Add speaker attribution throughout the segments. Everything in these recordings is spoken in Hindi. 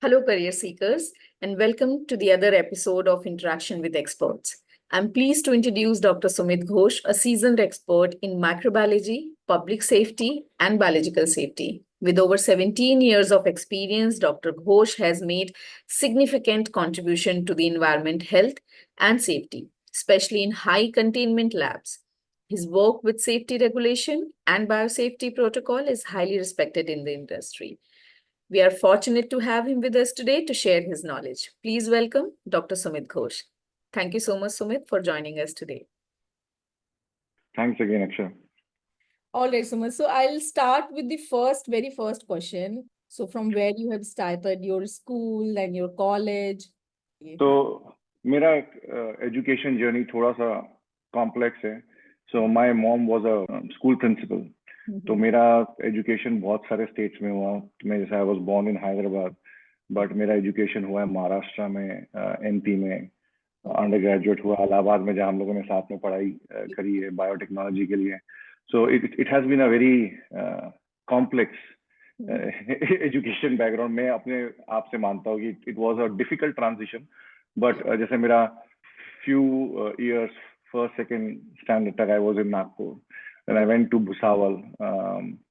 Speaker 1: Hello, career seekers, and welcome to the other episode of Interaction with Experts. I'm pleased to introduce Dr. Sumit Ghosh, a seasoned expert in microbiology, public safety, and biological safety. With over 17 years of experience, Dr. Ghosh has made significant contribution to the environment, health, and safety, especially in high containment labs. His work with safety regulation and biosafety protocol is highly respected in the industry. We are fortunate to have him with us today to share his knowledge. Please welcome Dr. Sumit Ghosh. Thank you so much, Sumit, for joining us today.
Speaker 2: Thanks again, Akshay.
Speaker 1: All right, Sumit. So I'll start with the very first question. So from where you had started your school and your college.
Speaker 2: तो मेरा एजुकेशन जर्नी थोड़ा सा कॉम्प्लेक्स है. So my mom was a school principal. तो मेरा एजुकेशन बहुत सारे स्टेट्स में हुआ. मैं जैसे I was born in Hyderabad, but मेरा एजुकेशन हुआ है महाराष्ट्र में, एमपी में. अंडर ग्रेजुएट हुआ इलाहाबाद में, जहाँ हम लोगों ने साथ में पढ़ाई करी है बायोटेक्नोलॉजी के लिए. So it has been a very complex education background. मैं अपने आप से मानता हूँ कि it was a difficult transition. But जैसे मेरा few years first second standard तक I was in Nagpur. Then I went to Bhusawal.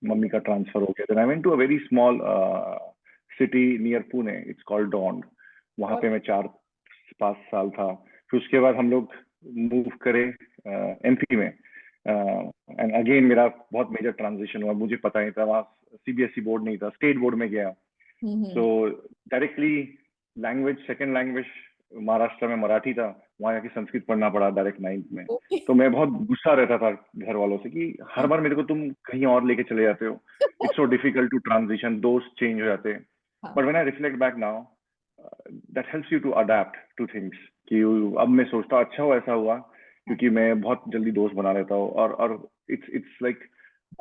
Speaker 2: Mummy का ट्रांसफर हो गया. Then I went to a very small city near Pune. It's called Daund. वहाँ पे मैं 4-5 साल था. फिर उसके बाद हम लोग मूव करे एमपी में. एंड अगेन मेरा बहुत मेजर ट्रांजिशन हुआ. मुझे पता नहीं था, वहाँ सीबीएसई बोर्ड नहीं था, स्टेट बोर्ड में गया. सो directly language, second language Maharashtra में मराठी था, वहाँ जाके संस्कृत पढ़ना पड़ा डायरेक्ट 9th में. तो मैं बहुत गुस्सा रहता था घर वालों से कि हर बार मेरे को तुम कहीं और लेके चले जाते हो. It's so difficult to transition, दोस्त चेंज हो जाते हैं. But when I reflect back now, that helps you to adapt to things. कि अब मैं सोचता अच्छा हुआ ऐसा हुआ, क्योंकि मैं बहुत जल्दी दोस्त बना लेता हूँ. और इट्स लाइक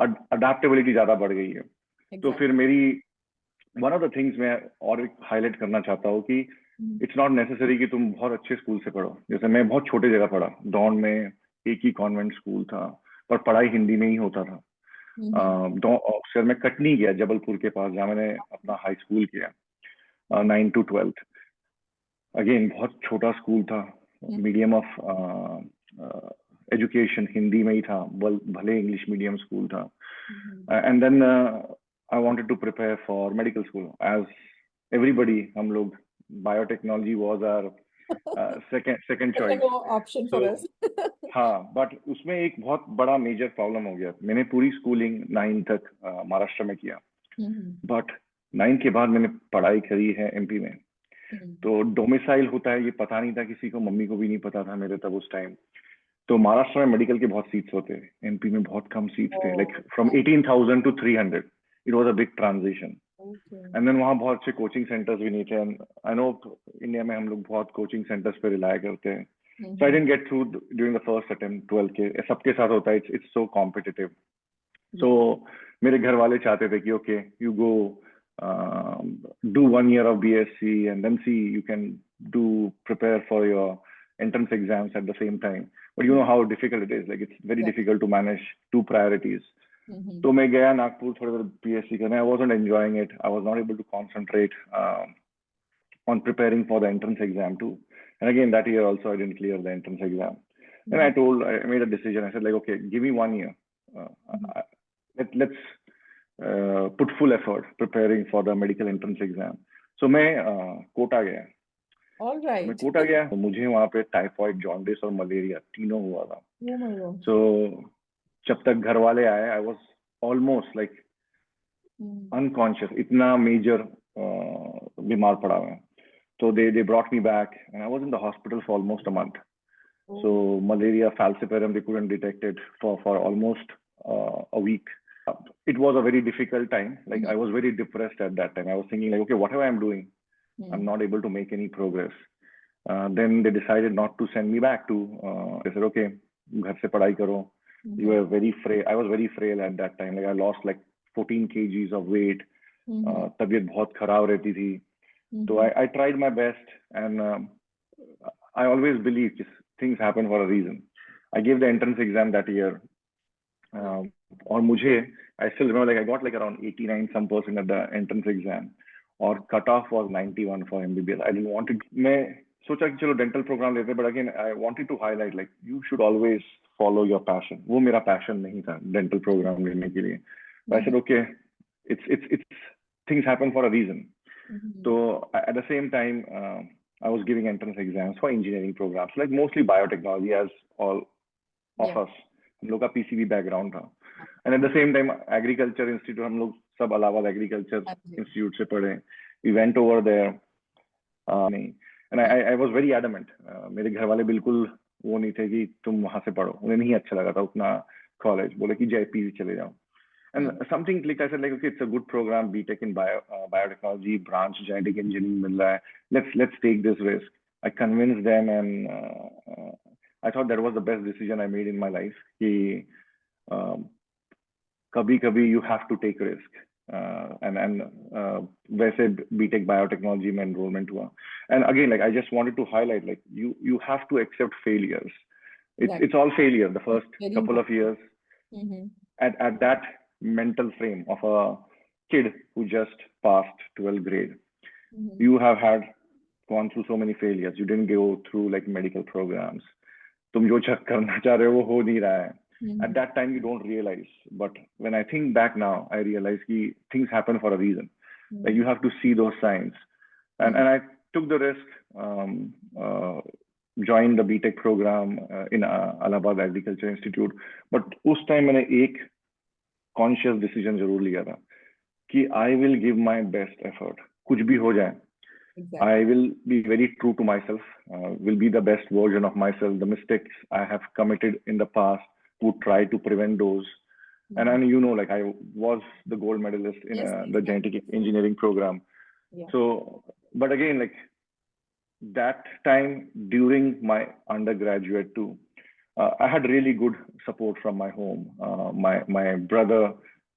Speaker 2: अडेप्टेबिलिटी ज्यादा बढ़ गई है. तो फिर मेरी वन ऑफ द थिंग्स मैं और हाईलाइट करना चाहता हूँ कि इट्स नॉट नेसेसरी कि तुम बहुत अच्छे स्कूल से पढ़ो. जैसे मैं बहुत छोटे जगह पढ़ा, डॉन में एक ही कॉन्वेंट स्कूल था, पर पढ़ाई हिंदी में ही होता था. अक्सर मैं कटनी गया, जबलपुर के पास, जहाँ मैंने अपना हाई स्कूल किया 9 to 12. अगेन बहुत छोटा स्कूल था. मीडियम ऑफ एजुकेशन हिंदी में ही था, भले इंग्लिश मीडियम स्कूल था. And then I wanted to prepare for medical school as everybody. हम लोग biotechnology was our second choice
Speaker 1: option for us.
Speaker 2: हाँ, बट उसमें एक बहुत बड़ा मेजर प्रॉब्लम हो गया. मैंने पूरी स्कूलिंग 9 तक महाराष्ट्र में किया, बट 9 के बाद मैंने पढ़ाई करी है एमपी में. तो डोमिसाइल होता है ये पता नहीं था किसी को, मम्मी को भी नहीं पता था मेरे तब उस टाइम. तो महाराष्ट्र में मेडिकल के बहुत सीट्स होते हैं, एमपी में बहुत कम सीट्स थे, like from 18,000 to 300. It was a big transition. And then वहाँ बहुत अच्छे कोचिंग सेंटर्स भी नहीं थे. आई नो इंडिया में हम लोग बहुत कोचिंग सेंटर्स पे रिलाय करते हैं. So I didn't get through during the first attempt 12 के. सबके साथ होता है, it's so competitive. So मेरे घर वाले चाहते थे कि okay, you go do 1 year of BSc and then see you can prepare for your entrance exams at the same time. But you know how difficult it is. Like it's very difficult to manage 2 priorities. तो मैं गया नागपुर थोड़ी देर BSc करने. I wasn't enjoying it. I was not able to concentrate on preparing for the entrance exam too. And again, that year also I didn't clear the entrance exam. Then I made a decision. I said like, okay, give me 1 year. Let's put full effort preparing for the medical entrance exam. So मैं कोटा गया.
Speaker 1: All right.
Speaker 2: मैं कोटा गया. मुझे वहाँ पे टाइफाइड, जॉन्डिस और मलेरिया तीनों हुआ था. So जब तक घर वाले आए, I was almost like unconscious. इतना मेजर बीमार पड़ा मैं. So they brought me back and I was in the hospital for almost a month. So malaria, falciparum, they couldn't detect it for almost a week. It was a very difficult time. Like I was very depressed at that time. I was thinking like, okay, whatever I'm doing, I'm not able to make any progress. Then they decided not to send me back to, they said, okay, घर से पढ़ाई करो. You were very frail. I was very frail at that time. Like I lost like 14 kgs of weight. तबीयत बहुत खराब रहती थी. So I tried my best, and I always believe things happen for a reason. I gave the entrance exam that year. और मुझे, I still remember, like I got like around 89% at the entrance exam. और cut off was 91 for MBBS. I didn't wanted, मैं सोचा कि चलो डेंटल प्रोग्राम लेते हैं, but again I wanted to highlight like you should always follow your passion. वो मेरा पैशन नहीं था डेंटल प्रोग्राम लेने के लिए. I said okay, it's things happen for a reason. So at the same time, I was giving entrance exams for engineering programs, like mostly biotechnology, as all of us. हम लोग का PCB बैकग्राउंड था. And at the same time, agriculture institute, हम लोग सब इलाहाबाद एग्रीकल्चर इंस्टीट्यूट से पढ़े. We went over there. नहीं, and I was very adamant. मेरे घर वाले बिल्कुल वो नहीं थे कि तुम वहां से पढ़ो. उन्हें नहीं अच्छा लगा था उतना कॉलेज. बोले कि JP चले जाओ. And something clicked. I said like, okay, it's a good program, BTech in biotechnology, branch genetic engineering मिल रहा है. Let's take this risk. I convinced them, and I thought that was the best decision I made in my life. कि कभी-कभी you have to take risk. And वैसे BTech biotechnology में enrollment हुआ. And again, like I just wanted to highlight, like you have to accept failures. It's all failure the first couple of years. At that mental frame of a kid who just passed 12th grade, you have gone through so many failures. You didn't go through like medical programs. तुम जो करना चाह रहे हो वो हो नहीं रहा है. At that time you don't realize, but when I think back now, I realize that things happen for a reason. Like you have to see those signs, and I took the risk, joined the BTech program in Allahabad Agriculture Institute. But उस time मैंने एक conscious decision जरूर लिया था कि I will give my best effort. कुछ भी हो जाए, I will be very true to myself. Will be the best version of myself. The mistakes I have committed in the past, would try to prevent those. And you know, like I was the gold medalist in the genetic engineering program. So, but again, like that time during my undergraduate too, I had really good support from my home. My brother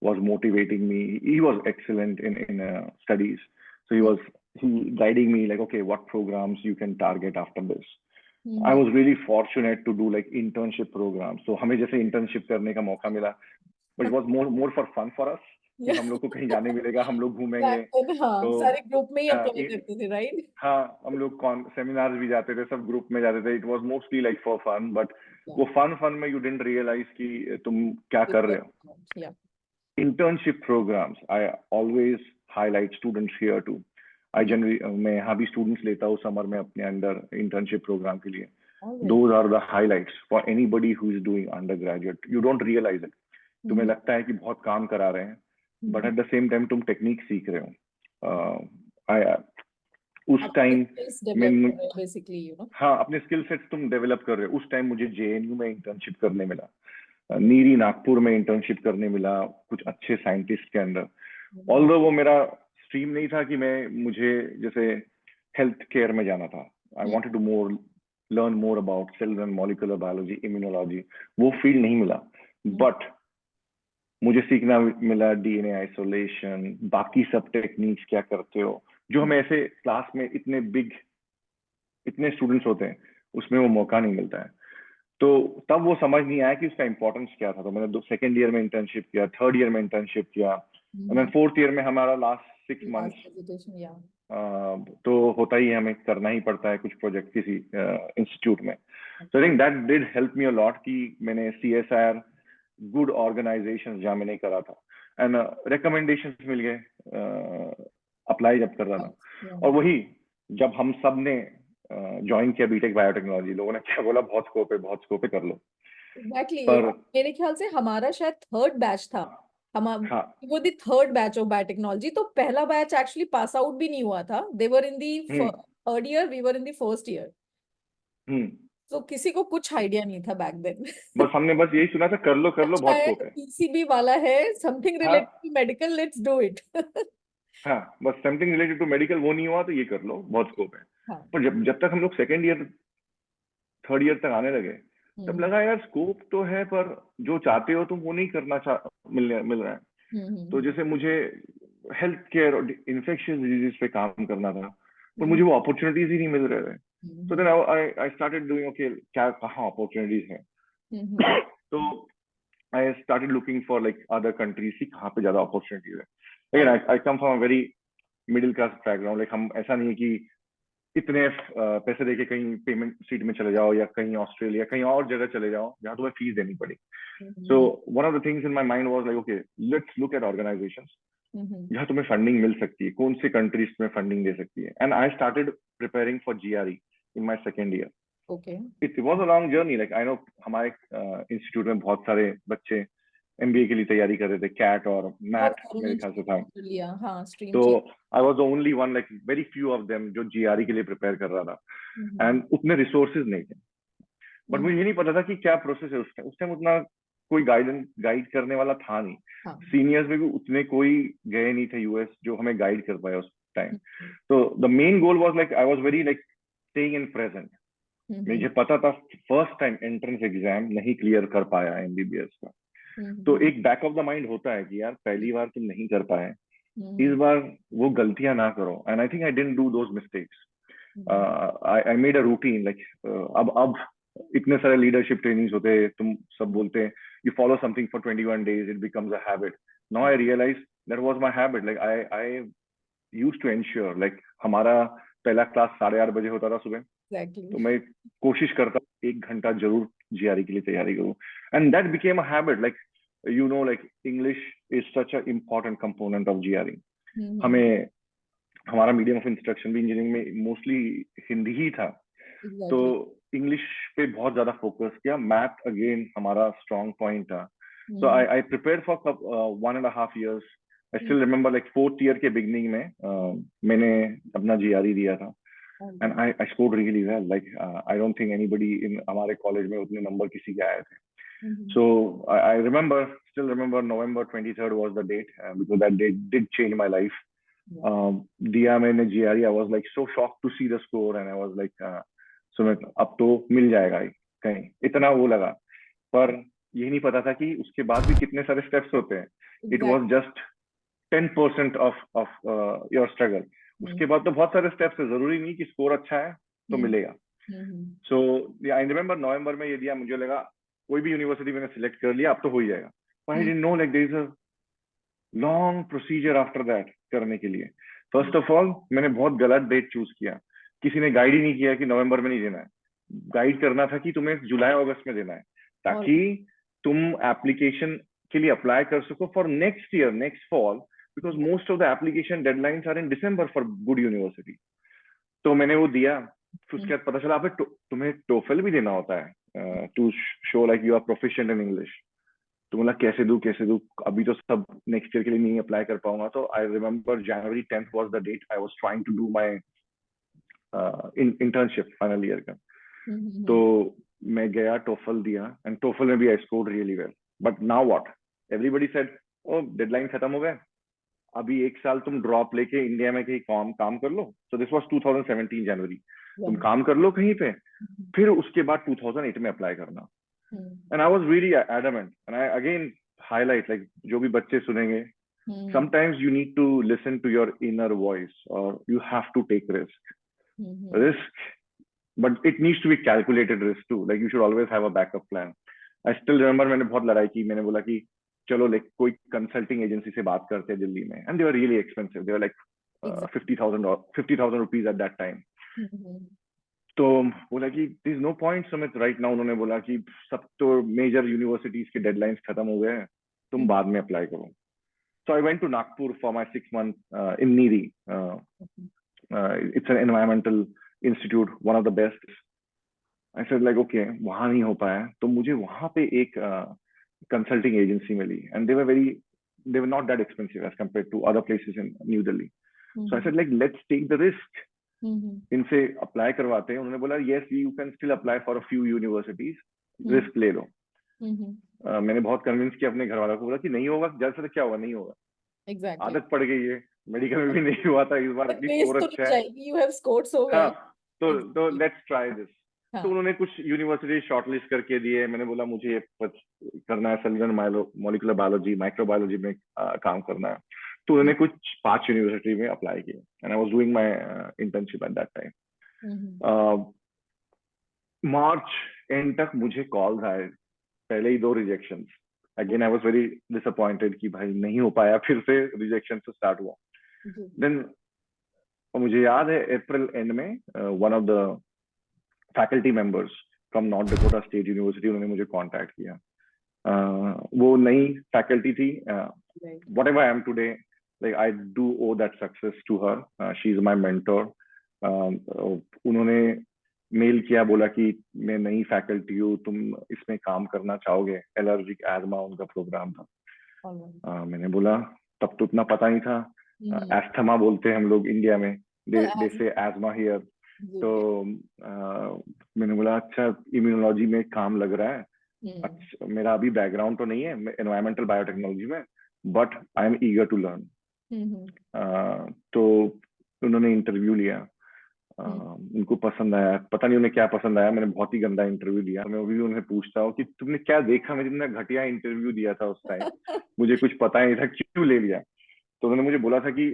Speaker 2: was motivating me. He was excellent in studies. So he guiding me like, okay, what programs you can target after this. I was really fortunate to do like internship programs. So हमें जैसे internship करने का मौका मिला, but it was more for fun for us. कि हम लोग को कहीं जाने मिलेगा, हम लोग घूमेंगे.
Speaker 1: तो सारे ग्रुप में ही अप्लाई करते थे, राइट?
Speaker 2: हाँ, हम लोग सेमिनार्स भी जाते थे, सब ग्रुप में जाते थे. It was mostly like for fun, but वो फन में you didn't realize कि तुम क्या कर रहे हो. Internship programs, I always highlight students here too. I generally मैं यहाँ भी students लेता हूँ समर में अपने अंडर internship program के लिए. Those are the highlights for anybody who is doing undergraduate. You don't realize it. तुम्हें लगता है कि बहुत काम करा रहे हैं, but at the same time तुम टेक्निक सीख रहे हो. उस टाइम में
Speaker 1: बेसिकली यू नो,
Speaker 2: हाँ, अपने स्किल सेट्स तुम डेवलप कर रहे हो. उस टाइम मुझे JNU में इंटर्नशिप करने मिला, नीरी नागपुर में इंटर्नशिप करने मिला कुछ अच्छे साइंटिस्ट के अंदर. ऑल्दो वो मेरा स्ट्रीम नहीं था कि मुझे जैसे हेल्थ केयर में जाना था. I wanted to learn more about cell and molecular biology, immunology. वो फील्ड नहीं मिला, बट मुझे सीखना मिला DNA आइसोलेशन, बाकी सब टेक्निक्स क्या करते हो, जो हमें ऐसे क्लास में इतने स्टूडेंट्स होते हैं उसमें वो मौका नहीं मिलता है. तो तब वो समझ नहीं आया कि उसका इंपॉर्टेंस क्या था. तो मैंने सेकेंड ईयर में इंटर्नशिप किया, थर्ड ईयर में इंटर्नशिप किया, और फोर्थ ईयर में हमारा लास्ट 6 मंथ्स तो होता ही है, हमें करना ही पड़ता है कुछ प्रोजेक्ट किसी इंस्टीट्यूट में. So I think that did help me a lot कि मैंने CSIR गुड ऑर्गेनाइजेशन जहाँ मैंने करा था, एंड रिकमेंडेशंस मिल गए अप्लाई जब कर रहा था. और वही जब हम सब ने ज्वाइन किया BTech बायोटेक्नोलॉजी, लोगों ने क्या बोला, बहुत स्कोप है, कर लो.
Speaker 1: एग्जैक्टली. मेरे ख्याल से हमारा शायद थर्ड बैच था, वो दी थर्ड बैच ऑफ बायोटेक्नोलॉजी. तो पहला बैच एक्चुअली पास आउट भी नहीं हुआ था. They were in the third year, we were in the first year. तो किसी को कुछ आइडिया नहीं था बैक देन.
Speaker 2: बस हमने बस यही सुना था, कर लो बहुत स्कोप है,
Speaker 1: PCB वाला है, something related to medical, let's do it.
Speaker 2: हाँ, बस समथिंग रिलेटेड टू मेडिकल वो नहीं हुआ तो ये कर लो, बहुत स्कोप है. पर जब तक हम लोग सेकेंड ईयर थर्ड ईयर तक आने लगे, तब लगा यार स्कोप तो है, पर जो चाहते हो तुम वो नहीं करना मिल रहा है. तो जैसे मुझे हेल्थ केयर और इन्फेक्शियस डिजीज पे काम करना था, पर मुझे वो अपॉर्चुनिटीज ही नहीं मिल रहे थे. तो then I started doing, okay क्या कहाँ अपॉर्चुनिटीज हैं. तो I started looking for like other countries की कहाँ पे ज्यादा अपॉर्चुनिटीज है. Again, I come from a very middle class background, like हम ऐसा नहीं है कि इतने पैसे देके कहीं पेमेंट सीट में चले जाओ या कहीं ऑस्ट्रेलिया कहीं और जगह चले जाओ जहाँ तुम्हें फीस देनी पड़ी. So one of the things in my mind was like, okay, let's look at organizations जहाँ तुम्हें फंडिंग मिल सकती है, कौन से कंट्रीज तुम्हें फंडिंग दे सकती है. And I started preparing for GRE in my second year.
Speaker 1: Okay.
Speaker 2: It was a long journey. Like I know हमारे इंस्टीट्यूट में बहुत सारे बच्चे MBA के लिए तैयारी कर रहे थे, कैट और मैट मेरे ख्याल से था.
Speaker 1: हाँ, stream
Speaker 2: तो
Speaker 1: change.
Speaker 2: I was the only one, like very few of them जो GRE के लिए प्रिपेयर कर रहा था. एंड उतने रिसोर्सेज नहीं थे. बट मुझे ये नहीं पता था कि क्या प्रोसेस है. उस टाइम उतना कोई गाइड करने वाला था नहीं. सीनियर्स में भी उतने कोई गए नहीं थे US जो हमें गाइड कर पाए उस टाइम. तो the main goal was like I was very like staying in present. मुझे पता था फर्स्ट टाइम एंट्रेंस एग्जाम नहीं क्लियर कर पाया MBBS का. तो एक बैक ऑफ द माइंड होता है कि यार पहली बार तुम नहीं कर पाए, इस बार वो गलतियां ना करो. And I think I didn't do those mistakes. I made a routine like अब इतने सारे लीडरशिप ट्रेनिंग्स होते हैं, तुम सब बोलते हैं you follow something for 21 days, it becomes a habit. Now I realize that was my habit. Like I used to ensure like हमारा पहला क्लास 8:30 बजे होता था सुबह.
Speaker 1: Exactly.
Speaker 2: तो मैं कोशिश करता 1 घंटा जरूर GRE के लिए तैयारी करूं. And that became a habit. Like you know, like English is such an important component of GRE. हमें हमारा मीडियम ऑफ इंस्ट्रक्शन भी इंजीनियरिंग में मोस्टली हिंदी ही था.
Speaker 1: Exactly.
Speaker 2: तो इंग्लिश पे बहुत ज्यादा फोकस किया. मैथ अगेन हमारा स्ट्रॉन्ग पॉइंट था. So I prepare for 1.5 years. I still remember like 4th year के बिगनिंग में मैंने अपना GRE दिया था. And I scored really well. Like I don't think anybody in हमारे कॉलेज में उतने नंबर किसी के आए थे. So I still remember November 23rd was the date because that date did change my life. दिया मैंने GRE. I was like so shocked to see the score and I was like Sumit अब तो मिल जाएगा कहीं, इतना वो लगा. पर ये नहीं पता था कि उसके बाद भी कितने सारे स्टेप्स होते हैं. It was just 10% of your struggle. उसके बाद तो बहुत सारे स्टेप्स है. जरूरी नहीं कि स्कोर अच्छा है तो मिलेगा. सो आई रिमेम्बर नवंबर में ये दिया. मुझे लगा कोई भी यूनिवर्सिटी मैंने सिलेक्ट कर लिया अब तो हो ही जाएगा. But I didn't know like there is a long procedure after that करने के लिए. फर्स्ट ऑफ ऑल मैंने बहुत गलत डेट चूज किया. किसी ने गाइड ही नहीं किया कि नवंबर में नहीं देना है. गाइड करना था कि तुम्हें जुलाई अगस्त में देना है ताकि तुम एप्लीकेशन के लिए अप्लाई कर सको for next year, next fall, because most of the application deadlines are in December for good university. तो मैंने वो दिया. उसके बाद पता चला तुम्हें TOEFL भी देना होता है to show like you are proficient in English. तो बोला कैसे दूं अभी तो सब नेक्स्ट ईयर के लिए नहीं अप्लाई कर पाऊंगा. तो I remember January 10th was the date. I was trying to do my internship final year का. तो मैं गया, TOEFL दिया एंड TOEFL में भी I scored really well. But now what, everybody said oh deadline खत्म हो गए, अभी 1 साल तुम ड्रॉप लेके इंडिया में कहीं काम कर लो. सो दिस वाज 2017 जनवरी. तुम काम कर लो कहीं पे, फिर उसके बाद 2008 में अप्लाई करना. And I was really adamant. And I again highlight like जो भी बच्चे सुनेंगे, sometimes you need to listen to your inner voice or you have to take risk, but it needs to be calculated risk too. Like you should always have a backup plan. I still remember मैंने बहुत लड़ाई की. मैंने बोला कि चलो लाइक कोई कंसल्टिंग एजेंसी से बात करते हैं दिल्ली में. And they were really expensive. They were like 50,000 rupees at that time. तो बोला कि this no point Sumit right now. उन्होंने बोला कि सब तो मेजर यूनिवर्सिटीज के डेडलाइंस खत्म हो गए हैं, तुम बाद में अप्लाई करो. So I went to Nagpur for my 6 months in NEERI. It's an environmental institute, one of the best. I said like okay, वहाँ नहीं हो पाया. तो मुझे वहाँ पे एक consulting agency मिली, and they were not that expensive as compared to other places in New Delhi. So I said like let's take the risk. इनसे अप्लाई करवाते हैं. उन्होंने बोला yes, you can still apply for a few universities. Risk ले लो. मैंने बहुत कन्विंस किया अपने घर वालों को. बोला कि नहीं होगा, जल्द से क्या होगा, नहीं होगा. Exactly. आदत पड़ गई है. मेडिकल में भी नहीं हुआ था इस बार. स्कोर अच्छा है.
Speaker 1: You have scored so well.
Speaker 2: तो लेट्स ट्राई दिस. तो उन्होंने कुछ यूनिवर्सिटी शॉर्टलिस्ट करके दिए. मैंने बोला मुझे ये करना है, सेलुलर मॉलिक्यूलर बायोलॉजी, माइक्रोबायोलॉजी में काम करना है. तो उन्होंने कुछ 5 यूनिवर्सिटी में अप्लाई किए. And I was doing my internship at that time. March and तक मुझे कॉल्स आए. पहले ही 2 rejections. Again I was very disappointed कि भाई नहीं हो पाया. फिर से रिजेक्शन से स्टार्ट हुआ. देन और मुझे याद है अप्रैल एंड में one of the faculty members from north Dakota state university उन्होंने मुझे कांटेक्ट किया। वो नई फैकल्टी थी। whatever I am today, like I do owe that success to her. She is my mentor. उन्होंने मेल किया, बोला कि मैं नई फैकल्टी हूँ, तुम इसमें काम करना चाहोगे? एलर्जिक एस्थमा उनका प्रोग्राम था। मैंने बोला, तब तो उतना पता नहीं था। एस्थमा बोलते हैं हम लोग इंडिया में, दे से एस्थमा हियर। तो मैंने बोला अच्छा, इम्यूनोलॉजी में काम लग रहा है। अच्छा, मेरा अभी बैकग्राउंड तो नहीं है एनवायरमेंटल बायोटेक्नोलॉजी में, but I am eager to learn. तो उन्होंने इंटरव्यू लिया। उनको पसंद आया, पता नहीं उन्हें क्या पसंद आया, मैंने बहुत ही गंदा इंटरव्यू दिया। मैं अभी भी उन्हें पूछता हूँ कि तुमने क्या देखा, मैं तुमने घटिया इंटरव्यू दिया था उस टाइम, मुझे कुछ पता ही नहीं था, क्यों ले लिया? तो उन्होंने मुझे बोला था कि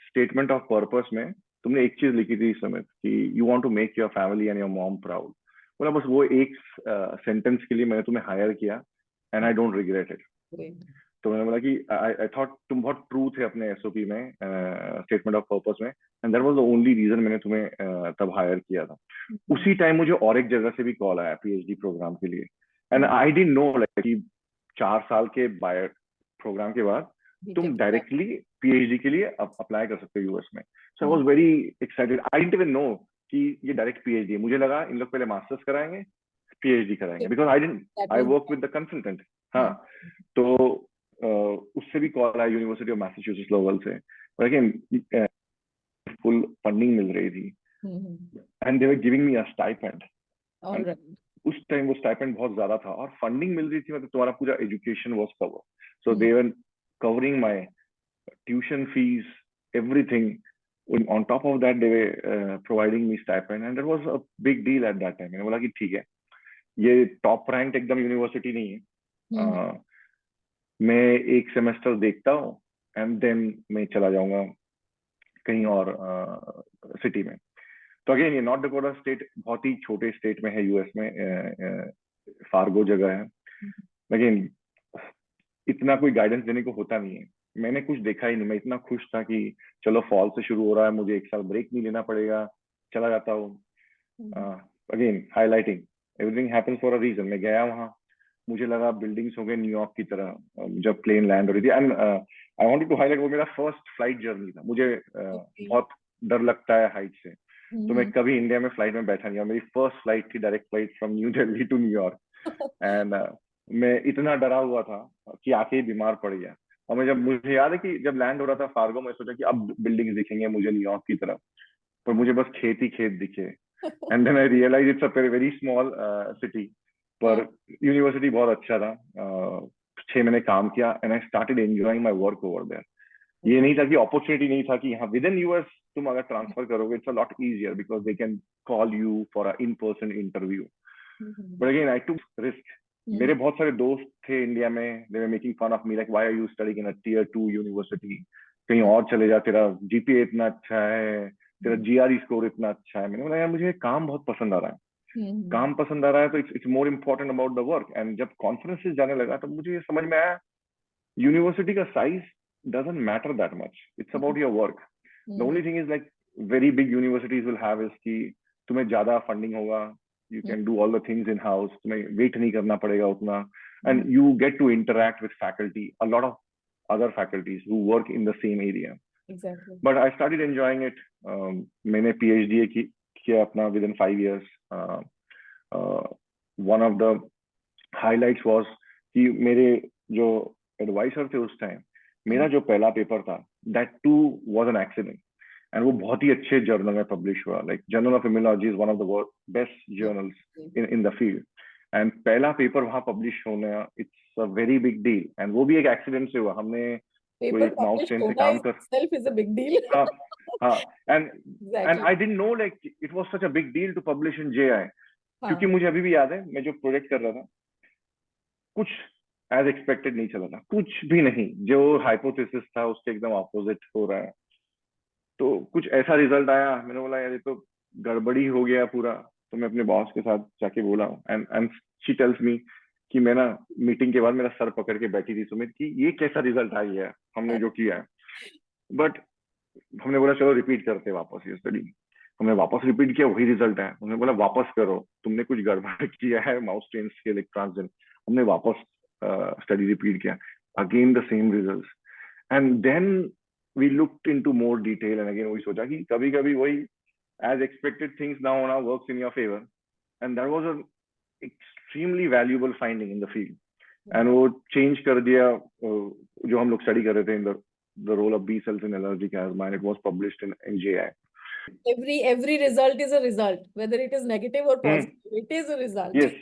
Speaker 2: स्टेटमेंट ऑफ पर्पस में तुमने एक चीज लिखी थी सुमित, कि you want to make your family and your mom proud. बोला बस वो एक सेंटेंस के लिए मैंने तुम्हें हायर किया, and I don't regret it. तो मैंने बोला कि आई थॉट तुम बहुत ट्रू थे अपने एसओपी में, स्टेटमेंट ऑफ पर्पस में, and that was the only reason मैंने तुम्हें तब हायर किया था। उसी टाइम मुझे और एक जगह से भी कॉल आया पीएचडी प्रोग्राम के लिए, and I didn't know like कि 4 साल के बायो प्रोग्राम के बाद तुम डायरेक्टली पीएचडी के लिए अप्लाई कर सकते हो यूएस में। So I was very excited. I didn't even know कि ये डायरेक्ट पीएचडी है। मुझे लगा इन लोग पहले मास्टर्स कराएंगे, पीएचडी कराएंगे, because I work with the consultant. हाँ, तो उससे भी कॉल आया यूनिवर्सिटी ऑफ मैसाचुसेट्स लोवल से, लेकिन फुल फंडिंग मिल रही थी, and they were giving me a stipend. उस टाइम वो स्टाइपेंड बहुत ज्यादा था और फंडिंग मिल रही थी, मतलब तुम्हारा पूरा education was cover. So they were covering my tuition fees, everything. On top of that, they were providing me stipend, and that was a big deal at that time. मैंने बोला कि ठीक है, ये टॉप रैंक एकदम यूनिवर्सिटी नहीं है, मैं एक सेमेस्टर देखता हूँ एंड देन मैं चला जाऊंगा कहीं और सिटी में। तो अगेन ये नॉर्थ डकोटा स्टेट बहुत ही छोटे स्टेट में है यूएस में, फार्गो जगह है, लेकिन इतना कोई गाइडेंस देने को होता नहीं है। मैंने कुछ देखा ही नहीं, मैं इतना खुश था कि चलो फॉल से शुरू हो रहा है, मुझे 1 साल ब्रेक नहीं लेना पड़ेगा, चला जाता हूँ। Again highlighting, everything happens for a reason. मैं गया वहाँ, मुझे लगा बिल्डिंग्स हो गए न्यूयॉर्क की तरह जब प्लेन लैंड हो रही थी। And I wanted to highlight, वो मेरा फर्स्ट फ्लाइट जर्नी था। मुझे बहुत डर लगता है हाइट से, तो मैं कभी इंडिया में फ्लाइट में बैठा नहीं, और मेरी फर्स्ट फ्लाइट थी direct flight from New Delhi to New York. And मैं इतना डरा हुआ था कि आके ही बीमार पड़ गया। और मैं जब, मुझे याद है कि जब लैंड हो रहा था फार्गो, मैं सोचा कि अब बिल्डिंग दिखेंगे मुझे न्यूयॉर्क की तरफ, पर मुझे बस खेत ही खेत दिखे। And then I realize it's a very small city, पर यूनिवर्सिटी बहुत अच्छा था। 6 महीने काम किया, and I started enjoying my work over there. ये नहीं था कि अपॉर्चुनिटी नहीं था कि यहाँ विद इन यूएस तुम अगर ट्रांसफर करोगे, it's a lot easier because they can call you for a in person interview. But again I took risk. मेरे बहुत सारे दोस्त थे इंडिया में, they were making fun of me like, why are you studying in a tier 2 university, कहीं और चले जा, तेरा जीपीए इतना अच्छा है, तेरा जीआरई स्कोर इतना अच्छा है। मैंने बोला यार मुझे काम बहुत पसंद आ रहा है, काम पसंद आ रहा है, तो it's more important about the work. And जब कॉन्फ्रेंसेस जाने लगा तो मुझे ये समझ में आया, यूनिवर्सिटी का size doesn't matter that much, it's about your work. The only thing is like very big universities will have is कि तुम्हें ज्यादा फंडिंग होगा, you can do all the things in house, तुम्हें वेट नहीं करना पड़ेगा उतना, and you get to interact with faculty, a lot of other faculties who work in the same area.
Speaker 1: Exactly.
Speaker 2: But I started enjoying it. मैंने PhD किया अपना within 5 years. One of the highlights was कि मेरे जो एडवाइसर थे उस टाइम, मेरा जो पहला पेपर था, that too was an accident, and वो बहुत ही अच्छे जर्नल में पब्लिश हुआ, like Journal of Immunology is one of the best journals in the field, and पहला पेपर वहाँ पब्लिश होना, it's a very big deal, and वो भी एक एक्सीडेंट से हुआ। हमने कोई एक माउस स्टेन से काम कर,
Speaker 1: itself is a big deal.
Speaker 2: हाँ, and I didn't know like it was such a big deal to publish in JI, क्योंकि मुझे अभी भी याद है मैं जो प्रोजेक्ट कर रहा था, कुछ एज एक्सपेक्टेड नहीं चला था, कुछ भी नहीं, जो हाइपोथेसिस था उसके एकदम ऑपोजिट हो रहा है। तो कुछ ऐसा रिजल्ट आया, मैंने बोला यार ये तो गड़बड़ी हो गया पूरा। तो मैं अपने बॉस के साथ जाके बोला, एंड शी टेल्स मी कि मैं ना मीटिंग के बाद मेरा सर पकड़ के बैठी थी सुमित कि ये कैसा रिजल्ट आ गया हमने जो किया है। बट हमने बोला चलो रिपीट करते हैं वापस ये स्टडी। हमने वापस रिपीट किया, वही रिजल्ट है। उन्होंने बोला वापस करो, तुमने कुछ गड़बड़ किया है माउस ट्रेन स्केल ट्रांसजेंड। हमने वापस स्टडी रिपीट किया, again the same results. And then we looked into more detail and again वही सोचा कि कभी कभी वही as expected things now works in your favor, and that was an extremely valuable finding in the field. And वो change कर दिया जो हम लोग study कर रहे थे in the role of B cells in allergic asthma, and it was published in NJI.
Speaker 3: Every result is a result, whether it is negative or positive. It is a result.
Speaker 2: Yes.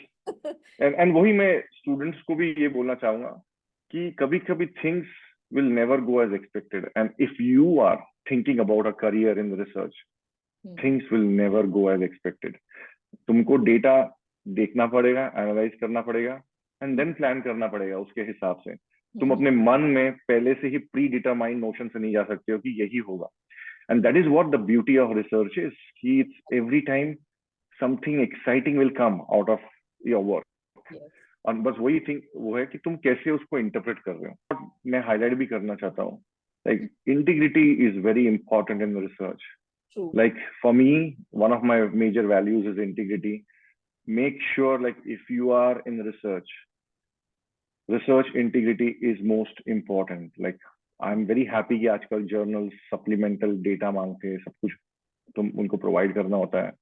Speaker 2: and वही मैं students को भी ये बोलना चाहूंगा कि कभी कभी things will never go as expected, and if you are thinking about a career in research, things will never go as expected. तुमको डेटा देखना पड़ेगा, एनालाइज करना पड़ेगा, एंड देन प्लान करना पड़ेगा उसके हिसाब से। तुम अपने मन में पहले से ही प्री डिटरमाइंड नोशन से नहीं जा सकते हो कि यही होगा। And that is what the beauty of research is कि it's every time something exciting will come out of your work. और बस वही थिंग वो है कि तुम कैसे उसको इंटरप्रेट कर रहे हो। और मैं हाईलाइट भी करना चाहता हूँ, like integrity is very important in research.
Speaker 3: True.
Speaker 2: Like for me, one of my major values is integrity. Make sure, like, if you are in research integrity is most important. Like, I'm very happy कि आजकल journals supplemental data मांगते हैं, सब कुछ तुम उनको provide करना होता है,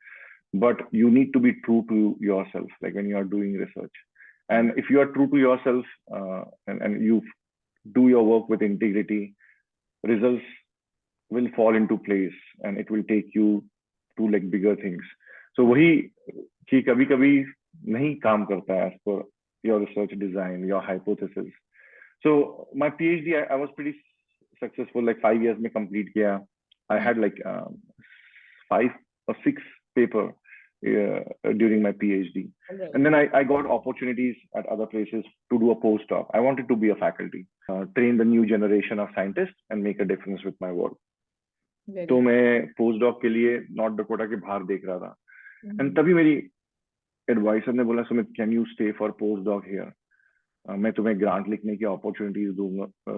Speaker 2: but you need to be true to yourself, like when you are doing research. And if you are true to yourself and you do your work with integrity, results will fall into place and it will take you to like bigger things. So वही कि कभी कभी नहीं काम करता है as per your research design, your hypothesis. So my PhD, I was pretty successful, like 5 years में complete किया. I had like 5 or 6 paper during my PhD.
Speaker 3: Right.
Speaker 2: And then I got opportunities at other places to do a postdoc. I wanted to be a faculty, train the new generation of scientists and make a difference with my work. तो मैं पोस्ट डॉक के लिए नॉर्थ डकोटा के बाहर देख रहा था, एंड तभी मेरी एडवाइजर ने बोला Sumit can you stay for post doc here, मैं तुम्हें ग्रांट लिखने की अपॉर्चुनिटीज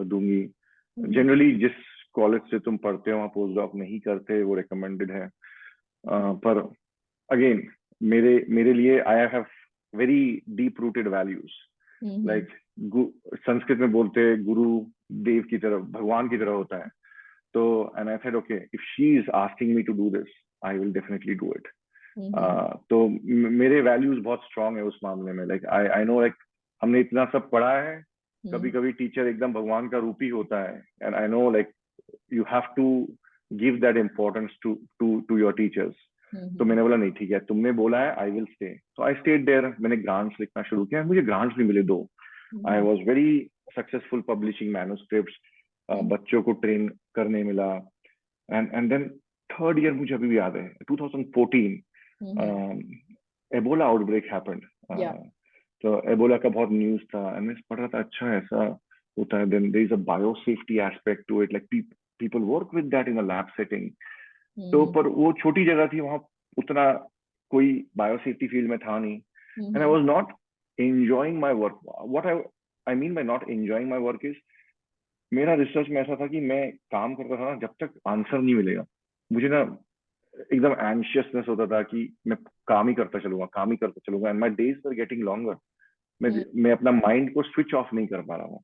Speaker 2: दूंगी। जनरली जिस कॉलेज से तुम पढ़ते हो वहाँ पोस्ट डॉक नहीं करते, वो रिकमेंडेड है। पर अगेन मेरे लिए I have very deep rooted values, like Sanskrit में बोलते हैं गुरु देव की तरह, भगवान की तरह होता है। So, and I said, okay, if she is asking me to do this, I will definitely do it. तो मेरे values बहुत strong है उस मामले में। Like I know, like हमने इतना सब पढ़ा है, कभी कभी टीचर एकदम भगवान का रूप ही होता है, and I know like you have to give that importance to your teachers. तो मैंने बोला नहीं ठीक है, तुमने बोला है, I will stay. So I stayed there. मैंने grants लिखना शुरू किया, मुझे grants भी मिले 2. I was very successful publishing manuscripts. बच्चों को ट्रेन करने मिला, एंड देन थर्ड ईयर मुझे अभी भी याद है 2014 एबोला आउटब्रेक हैपेंड। तो एबोला का बहुत न्यूज था एंड मैं पढ़ रहा था अच्छा ऐसा होता है, then there is a biosafety aspect to it, like people work with that in a lab setting. तो पर वो छोटी जगह थी, वहां उतना कोई बायोसेफ्टी फील्ड में था नहीं, and I was not enjoying my work. What I mean by not enjoying my work is मेरा रिसर्च में ऐसा था कि मैं काम करता था ना, जब तक आंसर नहीं मिलेगा मुझे ना एकदम एंशियसनेस होता था कि मैं काम ही करता चलूंगा and my days were getting longer. मैं अपना माइंड को स्विच ऑफ नहीं कर पा रहा हूँ,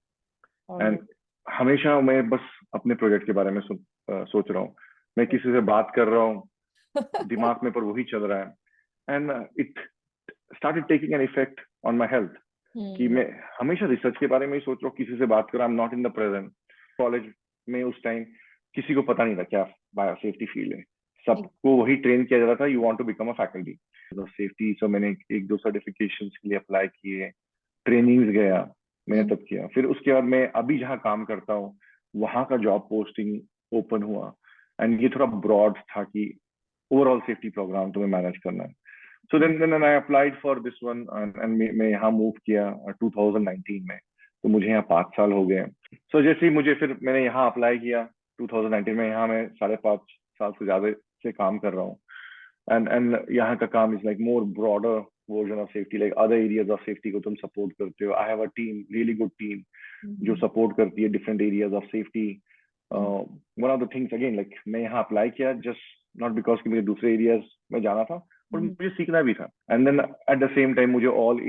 Speaker 2: एंड हमेशा मैं बस अपने प्रोजेक्ट के बारे में सोच रहा हूँ, मैं किसी से बात कर रहा हूँ दिमाग में पर वही चल रहा है, and it started taking an effect on my health कि मैं हमेशा रिसर्च के बारे में ही सोच रहा हूँ, किसी से बात कर रहा हूँ, I am not in the present. College में उस टाइम किसी को पता नहीं था क्या बायोसेफ्टी फील्ड है, सबको वही ट्रेन किया जा रहा था, you want to become a faculty safety. So मैंने 1-2 सर्टिफिकेशंस के लिए अप्लाई किए, ट्रेनिंग्स गया, मैंने तब किया। फिर उसके बाद मैं अभी जहाँ काम करता हूँ वहाँ का जॉब पोस्टिंग ओपन हुआ, एंड ये थोड़ा ब्रॉड था कि ओवरऑल सेफ्टी प्रोग्राम तुम्हें मैनेज करना है। So then I applied for this one and मैं यहाँ मूव किया 2019 में, तो मुझे यहाँ 5 साल हो गए। So जैसे ही मुझे फिर मैंने यहाँ अप्लाई किया 2019 में, यहाँ मैं 5.5 साल से ज्यादा से काम कर रहा हूँ, and यहाँ का काम is like more broader version of safety, like other areas of safety को तुम support करते हो। I have a team, really good team जो support करती है different areas of safety, one of the things again like मैं यहाँ अप्लाई किया जस्ट नॉट बिकॉज कि मुझे दूसरे एरियाज में जाना था और मुझे सीखना भी था and then at the same time मुझे all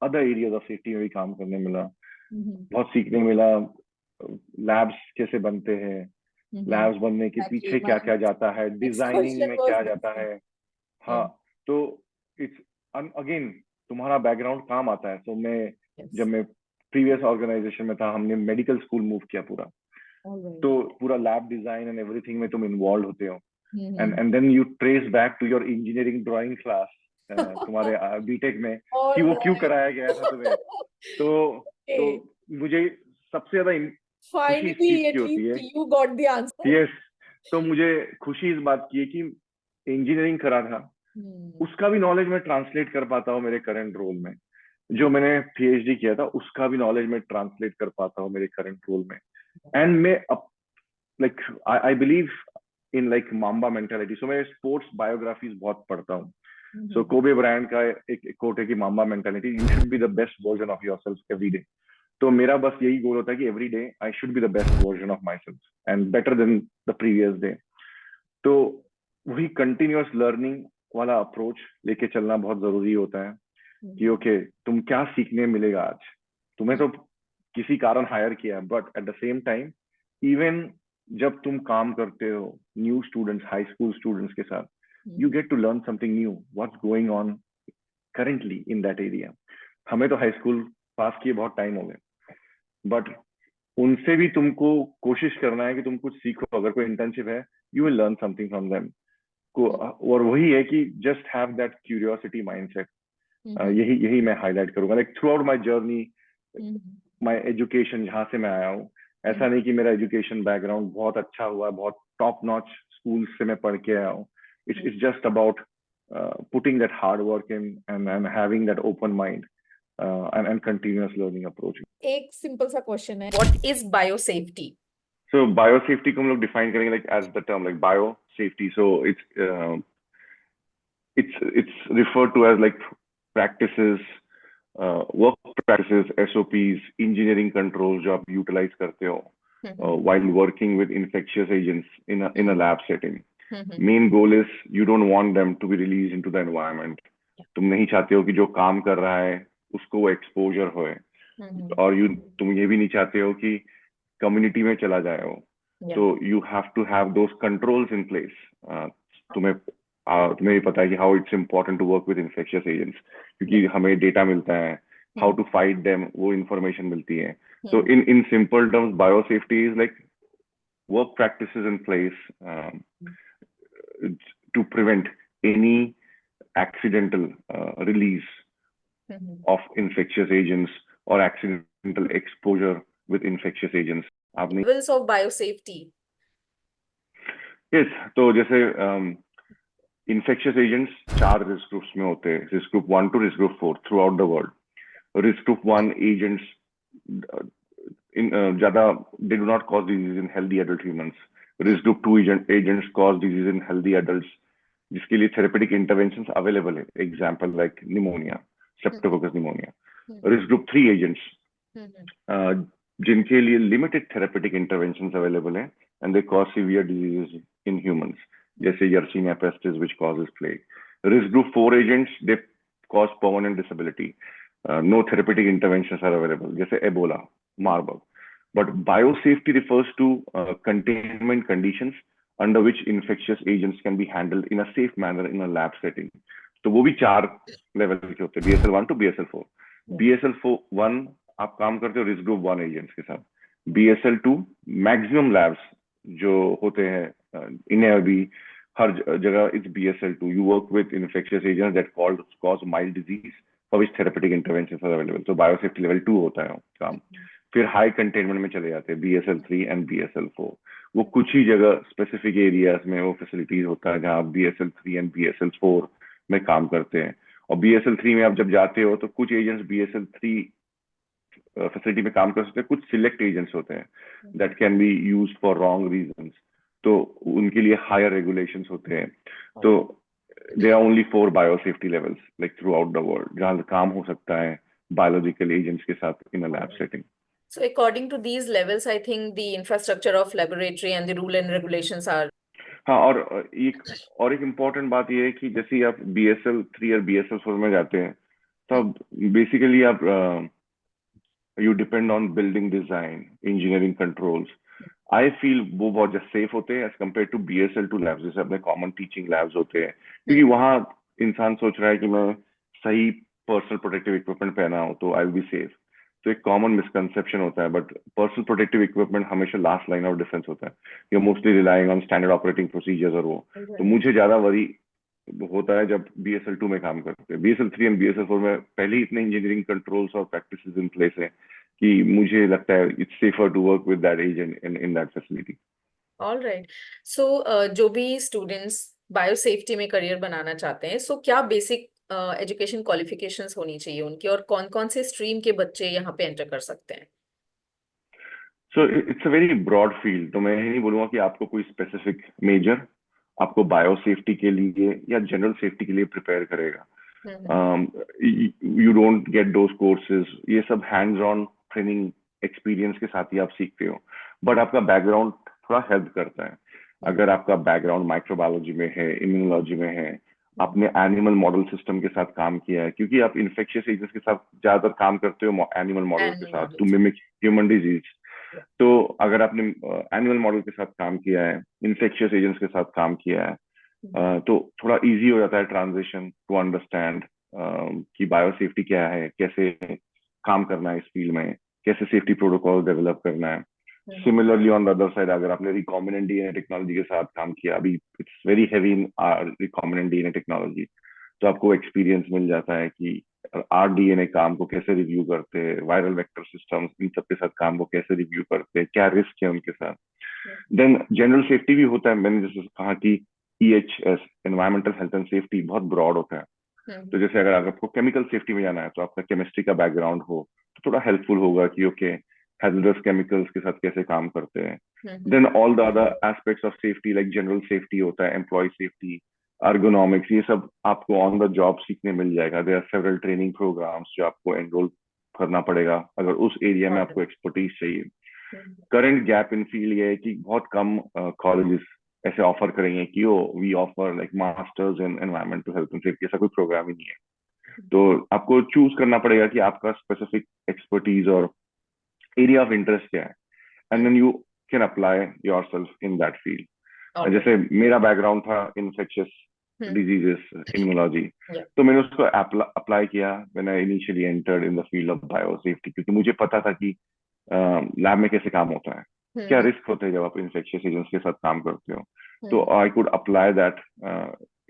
Speaker 2: other areas of safety में भी काम करने मिला, बहुत सीखने मिला। लैब्स कैसे बनते हैं, लैब्स बनने के
Speaker 3: Exactly.
Speaker 2: पीछे क्या क्या जाता है,
Speaker 3: Next
Speaker 2: डिजाइनिंग
Speaker 3: question
Speaker 2: में
Speaker 3: was
Speaker 2: क्या
Speaker 3: this.
Speaker 2: जाता है। हाँ, तो इट्स अगेन तुम्हारा बैकग्राउंड काम आता है। तो मैं
Speaker 3: Yes.
Speaker 2: जब मैं प्रीवियस ऑर्गेनाइजेशन में था, हमने मेडिकल स्कूल मूव किया पूरा,
Speaker 3: All right.
Speaker 2: तो पूरा लैब डिजाइन एंड एवरीथिंग में तुम इन्वॉल्व होते हो
Speaker 3: Mhm.
Speaker 2: And then you trace back to your engineering drawing class तुम्हारे बीटेक में कि
Speaker 3: All
Speaker 2: वो क्यों
Speaker 3: right.
Speaker 2: कराया गया था तुम्हें। तो
Speaker 3: Okay.
Speaker 2: मुझे सबसे ज्यादा खुशी इस
Speaker 3: Finally,
Speaker 2: चीज
Speaker 3: at
Speaker 2: की होती है।
Speaker 3: least you got the answer.
Speaker 2: Yes, तो मुझे खुशी इस बात की है कि इंजीनियरिंग करा था, उसका भी नॉलेज मैं ट्रांसलेट कर पाता हूँ मेरे करंट रोल में। जो मैंने पीएचडी किया था उसका भी नॉलेज मैं ट्रांसलेट कर पाता हूँ मेरे करंट रोल में। एंड मैं like I believe in like mamba mentality. So मैं स्पोर्ट्स बायोग्राफीज बहुत पढ़ता हूँ। सो कोबे ब्रायंट का एक कोट है कि mamba mentality, you should be the best version of yourself every day. तो मेरा बस यही गोल होता है कि every day I should be the best version of my self and better than the previous day. तो वही कंटिन्यूअस लर्निंग वाला अप्रोच लेके चलना बहुत जरूरी होता है कि ओके तुम क्या सीखने मिलेगा आज। तुम्हें तो किसी कारण हायर किया, but at the same time even जब तुम काम करते हो new students, high school students के साथ, you get to learn something new, what's going on currently in that area. हमें तो हाई स्कूल पास किए बहुत टाइम हो गए, बट उनसे भी तुमको कोशिश करना है कि तुम कुछ सीखो। अगर कोई इंटर्नशिप है, you will learn something from them को। और वही है कि just have that curiosity mindset. यही मैं हाईलाइट करूंगा। Like through out my journey, my education, जहां से मैं आया हूँ, ऐसा नहीं कि मेरा एजुकेशन बैकग्राउंड बहुत अच्छा हुआ, बहुत टॉप नॉच स्कूल से मैं पढ़ के आया हूँ। It's just about putting that hard work in and having that open mind and continuous learning approach.
Speaker 3: एक सिंपल सा क्वेश्चन है,
Speaker 1: What is biosafety?
Speaker 2: So biosafety को हम लोग डिफाइन करेंगे like as the term like biosafety. So it's referred to as like practices, work practices, SOPs, engineering controls जो आप utilize करते हो while working with infectious agents in a lab setting. Main goal is you don't want them to be released into the environment. तुम नहीं चाहते हो कि जो काम कर रहा है उसको वो एक्सपोजर होए, और तुम ये भी नहीं चाहते हो कि कम्युनिटी में चला जाए हो। तो you have to have those controls in place. तुम्हें भी पता है कि how it's important to work with infectious agents, क्योंकि हमें डेटा मिलता है, हाउ टू फाइट देम, वो इन्फॉर्मेशन मिलती है। तो in simple terms biosafety is like work practices in place to prevent any accidental release of infectious agents or accidental exposure with infectious agents.
Speaker 1: Levels of biosafety.
Speaker 2: Yes, तो जैसे infectious agents 4 risk groups में होते हैं, risk group 1 to risk group 4 throughout the world. Risk group 1 agents ज़्यादा they do not cause disease in healthy adult humans. Risk group 2 agents cause disease in healthy adults, जिसके लिए therapeutic interventions available है, example like pneumonia, streptococcus pneumonia. Risk group 3 agents जिनके लिए limited therapeutic interventions available है and they cause severe diseases in humans, जैसे Yersinia pestis which causes plague. Risk group 4 agents, they cause permanent disability. No therapeutic interventions are available, जैसे Ebola, Marburg. But biosafety refers to containment conditions under which infectious agents can be handled in a safe manner in a lab setting. तो वो भी 4 लेवल के होते हैं, BSL-1 to BSL-4. BSL-1 आप काम करते हो रिस्क ग्रुप 1 एजेंट्स के साथ। BSL-2 मैक्सिमम लैब्स जो होते हैं इन्हें अभी हर जगह it's BSL-2. You work with infectious agents that cause mild disease for which therapeutic interventions are available. So biosafety level 2 होता है काम। फिर हाई कंटेनमेंट में चले जाते हैं BSL-3 एंड BSL-4. वो कुछ ही जगह स्पेसिफिक एरियाज में वो फैसिलिटीज होता है जहाँ BSL-3 एंड BSL-4 में काम करते हैं। और BSL-3 में आप जब जाते हो तो कुछ एजेंट्स BSL-3 फैसिलिटी में काम कर सकते हैं, कुछ सिलेक्ट एजेंट्स होते हैं that can be used for wrong reasons, तो उनके लिए हायर रेगुलेशंस होते हैं। तो there are only 4 biosafety levels like throughout the world जहाँ काम हो सकता है बायोलॉजिकल एजेंट्स के साथ in a lab setting.
Speaker 1: So according to these levels, I think the infrastructure of laboratory and the rule and regulations are.
Speaker 2: हाँ, और एक इम्पोर्टेंट बात ये है कि जैसे ही आप BSL 3 और BSL 4 में जाते हैं, तब बेसिकली आप you depend on building design, engineering controls. I feel वो बहुत ज्यादा सेफ होते हैं as compare to BSL 2 labs, जैसे अपने कॉमन टीचिंग लैब्स होते हैं, क्योंकि वहाँ इंसान सोच रहा है कि मैं सही पर्सनल प्रोटेक्टिव इक्विपमेंट पहना हो तो आई विल बी सेफ। तो एक कॉमन मिसकंसेप्शन होता है, बट पर्सनल प्रोटेक्टिव इक्विपमेंट हमेशा लास्ट लाइन ऑफ डिफेंस होता है। You mostly relying on standard operating procedures और वो। तो मुझे ज्यादा वरी होता है जब BSL 2 में काम करते हैं। BSL 3 एंड BSL 4 में पहले ही इतने इंजीनियरिंग कंट्रोल्स और प्रैक्टिसेस इन प्लेस है कि मुझे लगता है it's safer to work with that agent in that facility.
Speaker 1: All right. So जो भी स्टूडेंट्स बायोसेफ्टी में करियर बनाना चाहते हैं, सो क्या बेसिक एजुकेशन क्वालिफिकेशंस होनी चाहिए उनकी, और कौन कौन से स्ट्रीम के बच्चे यहाँ पे एंटर कर सकते हैं?
Speaker 2: So it's a very broad field, तो मैं ये नहीं बोलूंगा कि आपको कोई स्पेसिफिक मेजर आपको बायोसेफ्टी के लिए या जनरल सेफ्टी के लिए प्रिपेयर करेगा। You don't get those courses, ये सब हैंड्स ऑन ट्रेनिंग एक्सपीरियंस के साथ ही आप सीखते हो, बट आपका बैकग्राउंड थोड़ा हेल्प करता है। अगर आपका बैकग्राउंड माइक्रोबायोलॉजी में है, इम्यूनोलॉजी में है, आपने एनिमल मॉडल सिस्टम के साथ काम किया है, क्योंकि आप इन्फेक्शियस एजेंट्स के साथ ज्यादातर काम करते हो एनिमल मॉडल के
Speaker 1: Animal
Speaker 2: साथ
Speaker 1: models.
Speaker 2: To mimic human disease. तो अगर आपने एनिमल मॉडल के साथ काम किया है, इन्फेक्शियस एजेंट्स के साथ काम किया है, तो थोड़ा इजी हो जाता है ट्रांजिशन टू अंडरस्टैंड कि बायोसेफ्टी क्या है, कैसे काम करना है इस फील्ड में, कैसे सेफ्टी प्रोटोकॉल डेवलप करना है। Similarly on the other side, अगर आपने रिकॉम्बिनेंट डीएनए टेक्नोलॉजी के साथ काम किया, अभी it's very heavy in recombinant DNA technology, तो आपको एक्सपीरियंस मिल जाता है कि RDNA काम को कैसे रिव्यू करते हैं, वायरल वेक्टर सिस्टम्स इन सब के साथ काम को कैसे रिव्यू करते हैं, क्या रिस्क है उनके साथ। देन जनरल सेफ्टी भी होता है, मैंने जैसे कहा कि EHS environmental health and safety बहुत ब्रॉड होता है। तो जैसे अगर आपको केमिकल सेफ्टी में जाना है तो आपका केमिस्ट्री का बैकग्राउंड हो तो थोड़ा हेल्पफुल होगा कि ओके हैजर्डस केमिकल्स के साथ कैसे काम करते हैं। Then all the other aspects of safety like general safety होता है, एम्प्लॉय सेफ्टी, अर्गोनॉमिक्स, ये सब आपको ऑन द जॉब सीखने मिल जाएगा। There are several training programs जो आपको एनरोल करना पड़ेगा अगर उस एरिया में आपको एक्सपर्टीज चाहिए। करंट गैप इन फील्ड ये है कि बहुत कम कॉलेजेस ऐसे ऑफर करेंगे कि we offer like masters in environmental health and safety, ऐसा कोई प्रोग्राम ही नहीं है। तो आपको चूज करना पड़ेगा कि आपका स्पेसिफिक एक्सपर्टीज और एरिया ऑफ इंटरेस्ट क्या है, and then you can apply yourself in that field. जैसे मेरा बैकग्राउंड था इन्फेक्शियस डिजीजेस, इम्यूनोलॉजी, तो मैंने उसको अप्लाई किया when I initially entered in the field of biosafety, क्योंकि मुझे पता था कि लैब में कैसे काम होता है, क्या रिस्क होते हैं जब आप इन्फेक्शियस एजेंट्स के साथ काम करते हो। तो I could apply that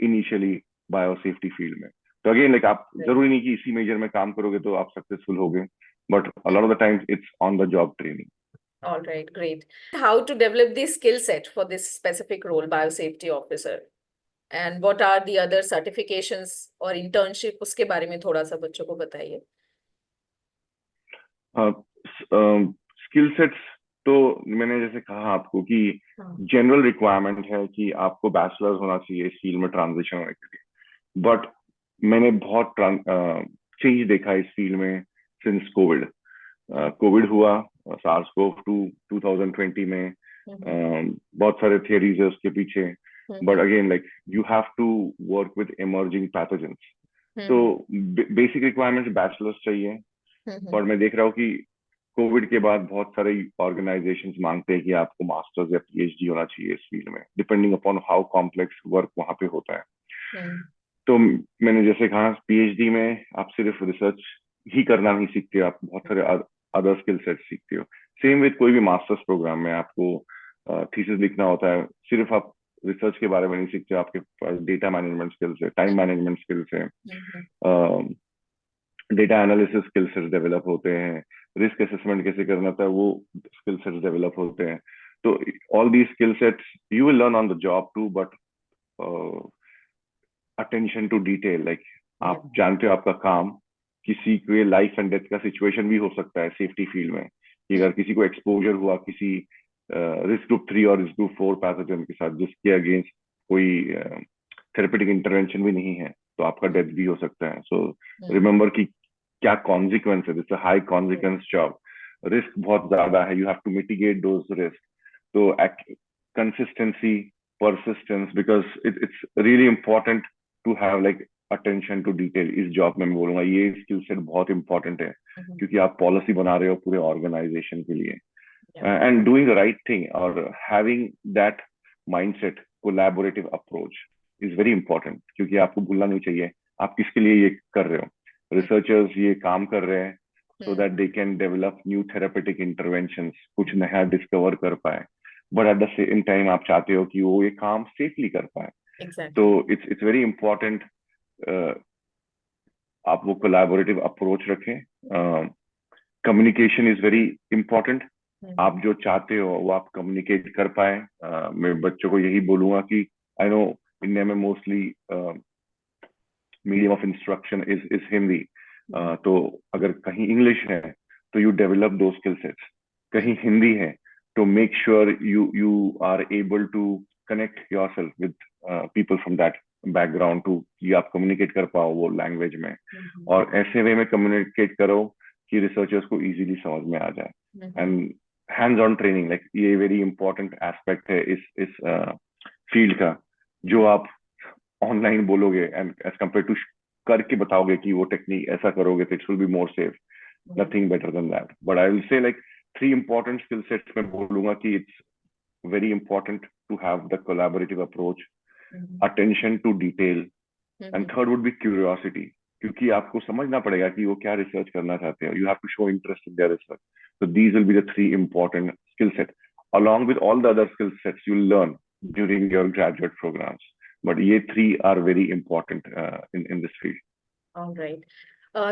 Speaker 2: initially biosafety field में। तो अगेन लाइक आप जरूरी नहीं कि इसी मेजर में काम करोगे तो आप सक्सेसफुल होगे, but a lot of the times it's on the job training.
Speaker 1: All right, great. How to develop the skill set for this specific role, biosafety officer, and what are the other certifications or internship, उसके बारे में थोड़ा सा बच्चों को बताइए।
Speaker 2: स्किल सेट्स तो मैंने जैसे कहा आपको कि जनरल रिक्वायरमेंट है कि आपको बैचलर्स होना चाहिए इस फील्ड में ट्रांजिशन होने के लिए, बट मैंने बहुत चेंज देखा इस फील्ड में सिंस कोविड हुआ, SARS-CoV-2 2020 में, बहुत सारे थियरीज है उसके पीछे, but again like you have to work with emerging pathogens. तो बेसिक रिक्वायरमेंट्स बैचलर्स चाहिए, पर मैं देख रहा हूँ कि कोविड के बाद बहुत सारे ऑर्गेनाइजेशंस मांगते हैं कि आपको मास्टर्स या PhD होना चाहिए इस फील्ड में, depending upon how complex work वहां पे होता है। तो मैंने जैसे कहा PhD में आप सिर्फ रिसर्च ही करना नहीं सीखते, आप बहुत सारे अदर स्किल सेट सीखते हो। सेम विद कोई भी मास्टर्स प्रोग्राम में आपको थीसिस लिखना होता है, सिर्फ आप रिसर्च के बारे में नहीं सीखते, आपके पास डेटा मैनेजमेंट स्किल्स है, टाइम मैनेजमेंट स्किल्स है, data analysis skill sets develop होते हैं, रिस्क असेसमेंट कैसे करना था वो स्किल सेट्स डेवलप होते हैं। तो all these skill sets you will learn on the job too, but attention to detail, like आप जानते हो आपका काम किसी के लाइफ एंड डेथ का सिचुएशन भी हो सकता है सेफ्टी फील्ड में, कि अगर किसी को एक्सपोजर हुआ किसी रिस्क ग्रुप 3 और रिस्क ग्रुप 4 पैथोजन के साथ जिसके अगेंस्ट कोई थेरेपेटिक इंटरवेंशन भी नहीं है, तो आपका डेथ भी हो सकता है। सो रिमेम्बर कि क्या कॉन्सिक्वेंस है, it's a high consequence job. Risk बहुत ज्यादा है, you have to mitigate those risk. तो consistency, persistence, because it's really important to have like attention to detail. इस जॉब में मैं बोलूंगा ये स्किल सेट बहुत इंपॉर्टेंट है, क्योंकि आप पॉलिसी बना रहे हो पूरे ऑर्गेनाइजेशन के लिए. And doing the right thing और having that mindset, collaborative approach is very important, क्योंकि आपको भूलना नहीं चाहिए आप किसके लिए ये कर रहे हो. रिसर्चर्स ये काम कर रहे हैं so that they can develop new therapeutic interventions, कुछ नया डिस्कवर कर पाए, but at the same time आप चाहते हो कि वो ये काम सेफली कर पाए. तो इट्स वेरी इंपॉर्टेंट आप वो कोलैबोरेटिव अप्रोच रखें. Communication is very important. आप जो चाहते हो वो आप कम्युनिकेट कर पाए. मैं बच्चों को यही बोलूंगा कि आई नो इंडिया में mostly medium of instruction is Hindi. तो अगर कहीं इंग्लिश है तो यू डेवलप दो स्किल सेट्स. कहीं हिंदी है तो make sure you are able to connect yourself with people from that background to कि आप कम्युनिकेट कर पाओ वो लैंग्वेज में, और ऐसे वे में कम्युनिकेट करो कि रिसर्चर्स को इजीली समझ में आ जाए. And hands on training, like ये वेरी इंपॉर्टेंट एस्पेक्ट है इस फील्ड का. जो आप ऑनलाइन बोलोगे एंड एज कम्पेयर टू करके बताओगे कि वो टेक्निक ऐसा करोगे तो it will be more safe. Nothing better than that. But I will say like 3 important skill sets में बोलूंगा कि it's very important to have the collaborative approach, attention to detail, and third would be curiosity. क्योंकि आपको समझना पड़ेगा कि वो क्या रिसर्च करना चाहते हैं. You have to show interest in their research. So these will be the 3 important skill sets, along with all the other skill sets you'll learn during your graduate programs. But ये 3 are very important in this field.
Speaker 1: All right.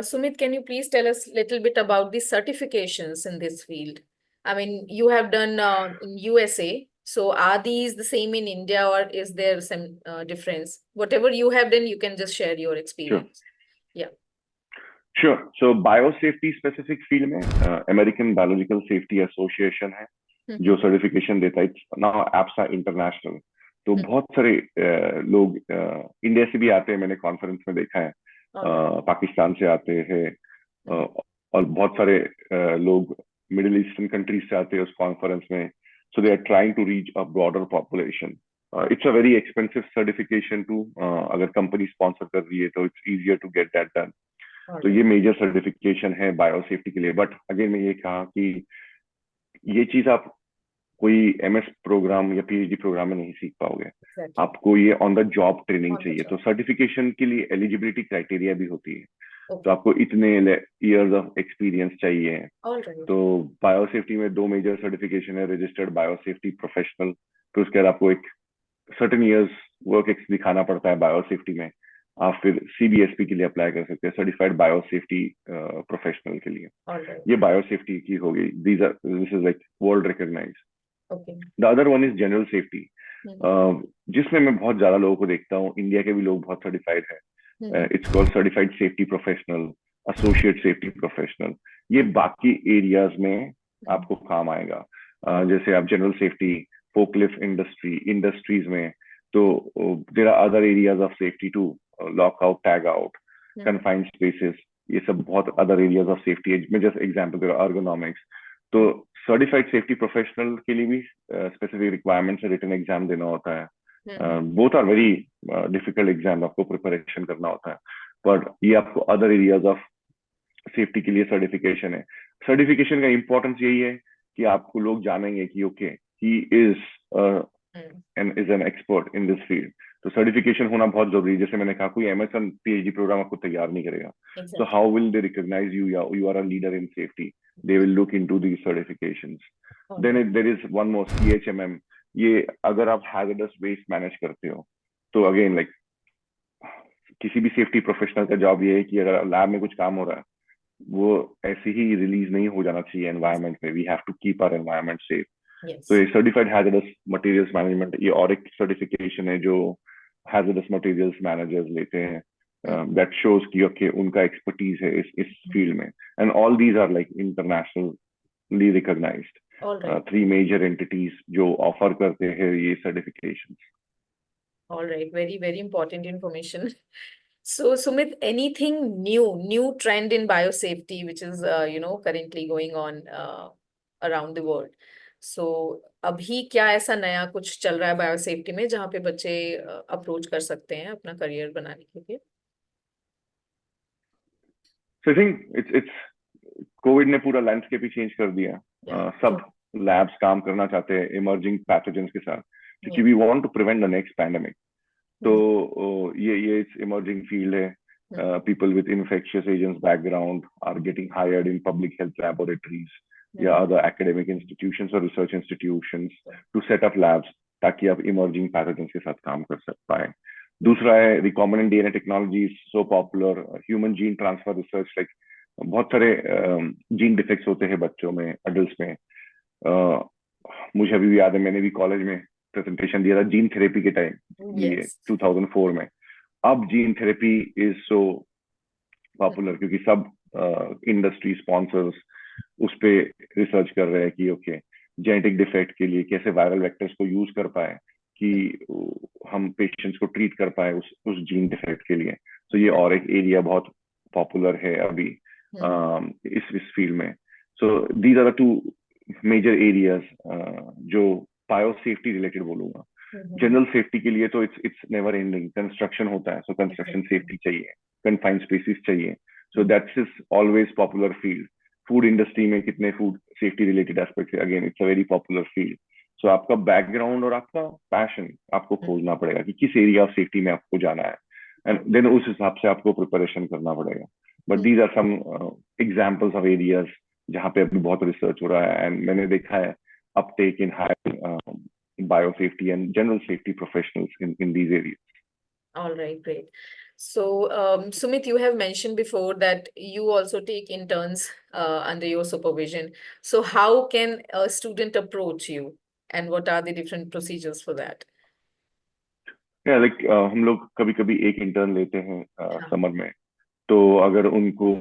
Speaker 1: Sumit, can you please tell us a little bit about the certifications in this field? I mean, you have done in USA, so are these the same in India, or is there some difference? Whatever you have done, you can just share your experience.
Speaker 2: Sure. So biosafety specific field में American Biological Safety Association है जो सर्टिफिकेशन देता है. Now APSA International. तो बहुत सारे लोग इंडिया से भी आते हैं, मैंने कॉन्फ्रेंस में देखा है. पाकिस्तान से आते हैं और बहुत सारे लोग मिडिल ईस्टर्न कंट्रीज से आते हैं उस कॉन्फ्रेंस में. So they are trying to reach a broader population. It's a very expensive certification too, अगर कंपनी स्पॉन्सर कर रही है तो it's easier to get that done. तो ये मेजर सर्टिफिकेशन है बायोसेफ्टी के लिए. बट अगेन मैं ये कहा कि ये चीज आप कोई एमएस प्रोग्राम या पीएचडी प्रोग्राम में नहीं सीख पाओगे. आपको ये ऑन द जॉब ट्रेनिंग चाहिए. तो सर्टिफिकेशन के लिए एलिजिबिलिटी क्राइटेरिया भी होती है. तो आपको इतने इयर्स ऑफ एक्सपीरियंस चाहिए. तो बायोसेफ्टी में 2 मेजर सर्टिफिकेशन है. रजिस्टर्ड बायोसेफ्टी प्रोफेशनल, तो उसके बाद आपको एक सर्टेन इयर्स वर्क दिखाना पड़ता है बायोसेफ्टी में. आप फिर सीबीएसपी के लिए अप्लाई कर सकते हैं, सर्टिफाइड बायोसेफ्टी प्रोफेशनल के लिए. ये बायोसेफ्टी की होगी. This is like world recognized. The other one is general safety, जिसमें मैं बहुत ज्यादा लोगों को देखता हूँ. इंडिया के भी लोग बहुत सर्टिफाइड है. It's called certified safety professional, associate safety professional. ये बाकी एरियाज में आपको काम आएगा. जैसे आप जनरल सेफ्टी, फोकलिफ्ट इंडस्ट्रीज में, तो there are other areas of safety too, lockout, tag out, confined spaces, ये सब बहुत अदर एरियाज ऑफ सेफ्टी. मैं जस्ट एग्जांपल दे रहा हूं, ergonomics. तो सर्टिफाइड सेफ्टी प्रोफेशनल के लिए भी स्पेसिफिक रिक्वायरमेंट्स, रिटन एग्जाम देना होता है. Both are very difficult exam, आपको प्रिपरेशन करना होता है. बट ये आपको अदर एरियाज ऑफ सेफ्टी के लिए सर्टिफिकेशन है. सर्टिफिकेशन का इंपॉर्टेंस यही है कि आपको लोग जानेंगे कि okay he is an expert in this field. तो सर्टिफिकेशन होना बहुत जरूरी है. जैसे मैंने कहा, कोई एमएस एंड पीएचडी प्रोग्राम आपको तैयार नहीं करेगा. So how will they recognize you? You are a leader in safety. They will look into these certifications. Then there is one more, CHMM. ये अगर आप hazardous waste manage करते हो, तो again like किसी भी सेफ्टी प्रोफेशनल का जॉब ये है कि अगर लैब में कुछ काम हो रहा है, वो ऐसे ही रिलीज नहीं हो जाना चाहिए एनवायरनमेंट में. We have to keep our environment safe. तो ये सर्टिफाइड हैजर्डस मटेरियल्स मैनेजमेंट, ये और एक सर्टिफिकेशन है जो हैजर्डस मटेरियल्स मैनेजर्स लेते हैं. That shows कि okay उनका एक्सपर्टीज है इस फील्ड में. And all these are like internationally recognized. 3 major entities जो ऑफर करते हैं ये certifications.
Speaker 1: All right, very important information. So, Sumit, anything new trend in biosafety, which is, currently going on around the world. So, अभी क्या ऐसा नया कुछ चल रहा है बायोसेफ्टी में जहाँ पे बच्चे अप्रोच कर सकते हैं अपना करियर बनाने के लिए?
Speaker 2: So I think it's Covid ने पूरा लैंडस्केप ही चेंज कर दिया. सब लैब्स काम करना चाहते हैं इमर्जिंग पैथोजेंस के साथ, क्योंकि we want to prevent the next pandemic. तो ये इट्स इमर्जिंग फील्ड है. People with infectious agents background are getting hired in public health laboratories या other academic institutions or research institutions to set up labs ताकि आप emerging pathogens के साथ काम कर पाए. दूसरा है recombinant DNA technology is so popular. Human gene transfer research, like बहुत सारे जीन डिफेक्ट्स होते हैं बच्चों में, अडल्ट्स में. मुझे अभी भी याद है, मैंने भी कॉलेज में प्रेजेंटेशन दिया था जीन थेरेपी के टाइम, ये 2004 में. अब gene therapy is so popular क्योंकि सब इंडस्ट्री स्पॉन्सर्स उस पे रिसर्च कर रहे हैं कि ओके जेनेटिक डिफेक्ट के लिए कैसे वायरल वेक्टर्स को यूज कर पाए कि हम पेशेंट्स को ट्रीट कर पाए उस जीन डिफेक्ट के लिए. तो ये और एक एरिया बहुत पॉपुलर है अभी इस फील्ड में. So these are the two major areas जो बायोसेफ्टी रिलेटेड बोलूंगा. जनरल सेफ्टी के लिए तो इट्स नेवर एंडिंग. कंस्ट्रक्शन होता है, सो कंस्ट्रक्शन सेफ्टी चाहिए, कन्फाइंड स्पेसिस चाहिए. So that's is always popular field. Food industry में कितने फूड सेफ्टी रिलेटेड एस्पेक्ट है, again it's a very popular field. So आपका बैकग्राउंड और आपका पैशन आपको खोजना पड़ेगा कि किस एरिया ऑफ सेफ्टी में आपको जाना है, एंड देन उस हिसाब से आपको प्रिपरेशन करना पड़ेगा. But these are some examples of areas जहाँ पे अभी बहुत रिसर्च हो रहा है, एंड मैंने देखा है Uptake in hiring biosafety and general safety professionals in these areas.
Speaker 1: All right, great. So, Sumit, you have mentioned before that you also take interns under your supervision. So, how can a student approach you, and what are the different procedures for that?
Speaker 2: Yeah, like हम लोग कभी-कभी एक इंटर्न लेते हैं समर में. तो अगर उनको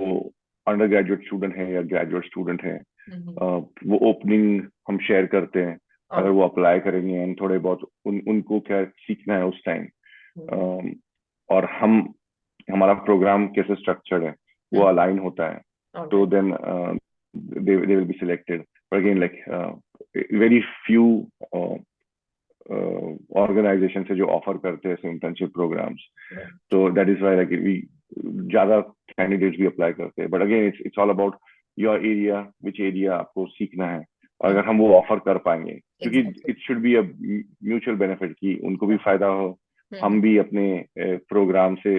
Speaker 2: अंडर ग्रेजुएट स्टूडेंट है या ग्रेजुएट स्टूडेंट है, वो ओपनिंग हम शेयर करते हैं. अगर वो अप्लाई करेंगे एंड थोड़े बहुत उनको क्या सीखना है उस टाइम, और हमारा प्रोग्राम कैसे स्ट्रक्चर्ड है वो अलाइन होता है, तो then they will be selected. But again, like very few organizations है जो ऑफर करते हैं इंटर्नशिप प्रोग्राम्स. तो that is why like we ज्यादा कैंडिडेट्स भी अप्लाई करते हैं. But again it's all about your area, which area आपको सीखना है, और अगर हम वो ऑफर कर पाएंगे, क्योंकि it should be a mutual benefit कि उनको भी फायदा हो, हम भी अपने प्रोग्राम से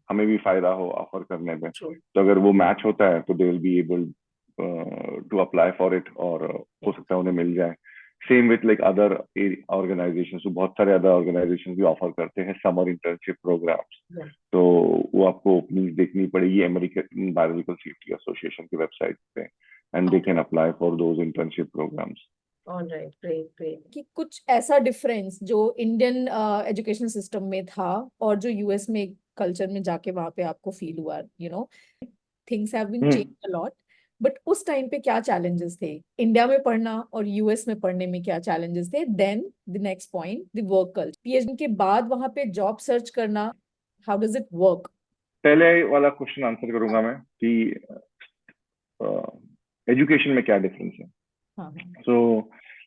Speaker 2: हमें भी फायदा हो ऑफर करने में. तो अगर वो मैच होता है तो they will be able to apply for it, और हो सकता है उन्हें मिल जाए. Same with like other organizations. बहुत सारे अदर ऑर्गेनाइजेशंस भी ऑफर करते हैं समर इंटर्नशिप प्रोग्राम्स. तो वो आपको ओपनिंग देखनी पड़ेगी अमेरिकन बायोलॉजिकल सेफ्टी एसोसिएशन की वेबसाइट पे, and they can apply for those internship programs.
Speaker 1: All right, great, great.
Speaker 3: कि कुछ ऐसा डिफरेंस जो इंडियन एजुकेशन सिस्टम में था और जो यूएस में कल्चर में जाके वहां पे आपको फील हुआ, things have been changed a lot, but उस टाइम पे क्या चैलेंजेस थे इंडिया में पढ़ना और यूएस में पढ़ने में, क्या चैलेंजेस थे? Then the next point, the work culture. PhD के बाद वहां पे जॉब सर्च करना, हाउ डज इट वर्क?
Speaker 2: पहले वाला क्वेश्चन आंसर करूंगा मैं कि एजुकेशन में क्या डिफरेंस है. सो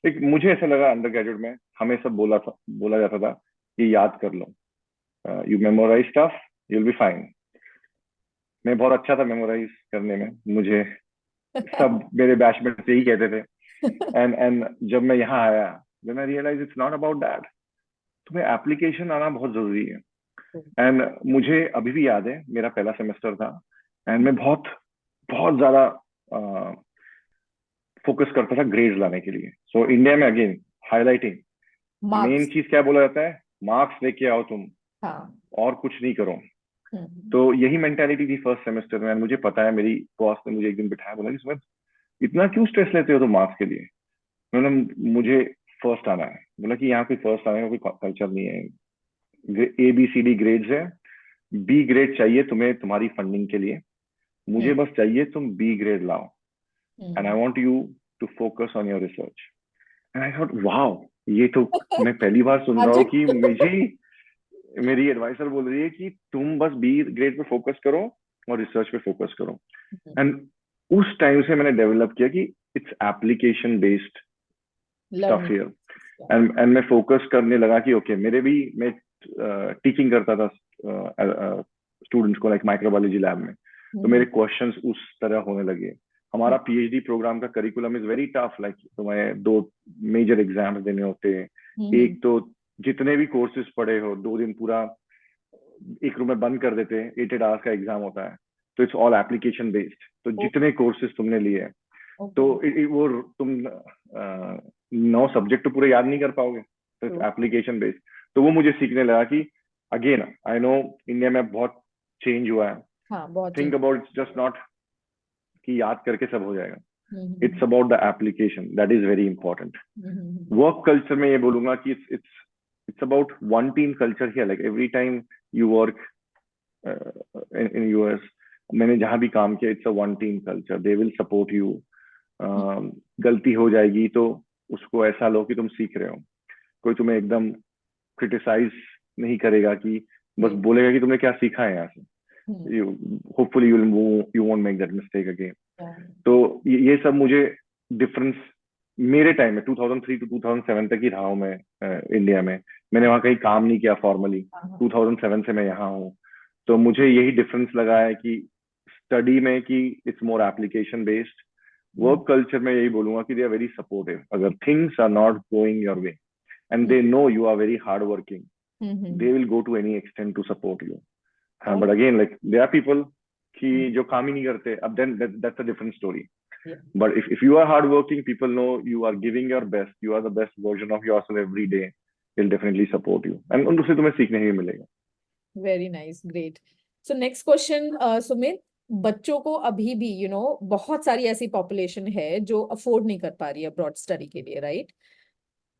Speaker 2: लाइक मुझे ऐसा लगा अंडर ग्रेजुएट में हमें सब बोला जाता था कि याद कर लो, you memorize stuff, you will be fine. मैं बहुत अच्छा था मेमोराइज करने में, मुझे सब मेरे बैचमेट्स यही कहते थे. एंड जब मैं यहाँ आया, then I realize it's not about that. तुम्हें एप्लीकेशन आना बहुत जरूरी है. एंड मुझे अभी भी याद है, मेरा पहला सेमेस्टर था एंड मैं बहुत ज्यादा फोकस करता था ग्रेड्स लाने के लिए. सो इंडिया में अगेन हाईलाइटिंग, मेन चीज क्या बोला जाता है, मार्क्स लेके आओ तुम, और कुछ नहीं करो. तो यही मेंटालिटी थी फर्स्ट सेमेस्टर में. मुझे पता है, मेरी बॉस ने मुझे एक दिन बिठाया, बोला कि सुमित इतना क्यों स्ट्रेस लेते हो तुम मार्क्स के लिए. मतलब मुझे फर्स्ट आना है. बोला कि यहाँ कोई फर्स्ट आने का कोई कल्चर नहीं है. ABCD ग्रेड्स है, B ग्रेड चाहिए तुम्हें तुम्हारी फंडिंग के लिए, मुझे बस चाहिए तुम B ग्रेड लाओ, and I want you to focus on your research. And I thought wow, ये तो मैं पहली बार सुन रहा हूँ कि मुझे मेरी एडवाइसर बोल रही है कि तुम बस बी ग्रेड पे फोकस करो और रिसर्च पे फोकस करो। एंड उस टाइम से मैंने डेवलप किया कि its application based stuff here. And मैं फोकस करने लगा कि ओके मेरे भी मैं टीचिंग करता था स्टूडेंट्स को लाइक माइक्रोबायोलॉजी लैब में, तो मेरे क्वेश्चंस उस तरह होने लगे। हमारा पीएचडी प्रोग्राम का curriculum is very tough, like तुम्हें 2 मेजर एग्जाम्स देने होते हैं। एक तो जितने भी कोर्सेज पढ़े हो 2 दिन पूरा एक रूम में बंद कर देते हैं, 8 आवर्स का एग्जाम होता है। तो इट्स ऑल एप्लीकेशन बेस्ड। तो जितने कोर्सेज तुमने लिए तो वो तुम 9 सब्जेक्ट तो पूरे याद नहीं कर पाओगे, तो इट्स एप्लीकेशन बेस्ड। तो वो मुझे सीखने लगा कि अगेन आई नो इंडिया में बहुत चेंज हुआ है। Think about it's just not कि याद करके सब हो जाएगा। It's about the application, that is very important. Work culture में ये बोलूंगा कि it's about one team culture here. Like every time you work in US, मैंने जहाँ भी काम किया, it's a one team culture. They will support you. गलती हो जाएगी तो उसको ऐसा लो कि तुम सीख रहे हो। कोई तुम्हें एकदम क्रिटिसाइज नहीं करेगा कि बस बोलेगा कि तुमने क्या सीखा है यहाँ से। Hopefully you won't make that mistake again. तो ये सब मुझे डिफरेंस मेरे टाइम में 2003 to 2007 तक ही रहा हूँ मैं इंडिया में। मैंने वहाँ कहीं काम नहीं किया फॉर्मली। 2007 से मैं यहाँ हूँ। तो मुझे यही डिफरेंस लगा है कि स्टडी में कि it's more application based. Work culture में यही बोलूंगा कि दे आर वेरी सपोर्टिव। अगर things are not going your way and they know you are very hard working, they will go to any extent to support you. But again like there are people कि जो काम ही नहीं करते, अब then that's a different story. But if you are hardworking, people know you are giving your best, you are the best version of yourself every day, they'll definitely support you. And उनसे तुम्हें सीखने ही मिलेगा।
Speaker 3: Very nice, great. So next question, Sumit, बच्चों को अभी भी बहुत सारी ऐसी पॉपुलेशन है जो अफोर्ड नहीं कर पा रही है अब्रॉड स्टडी के लिए, राइट?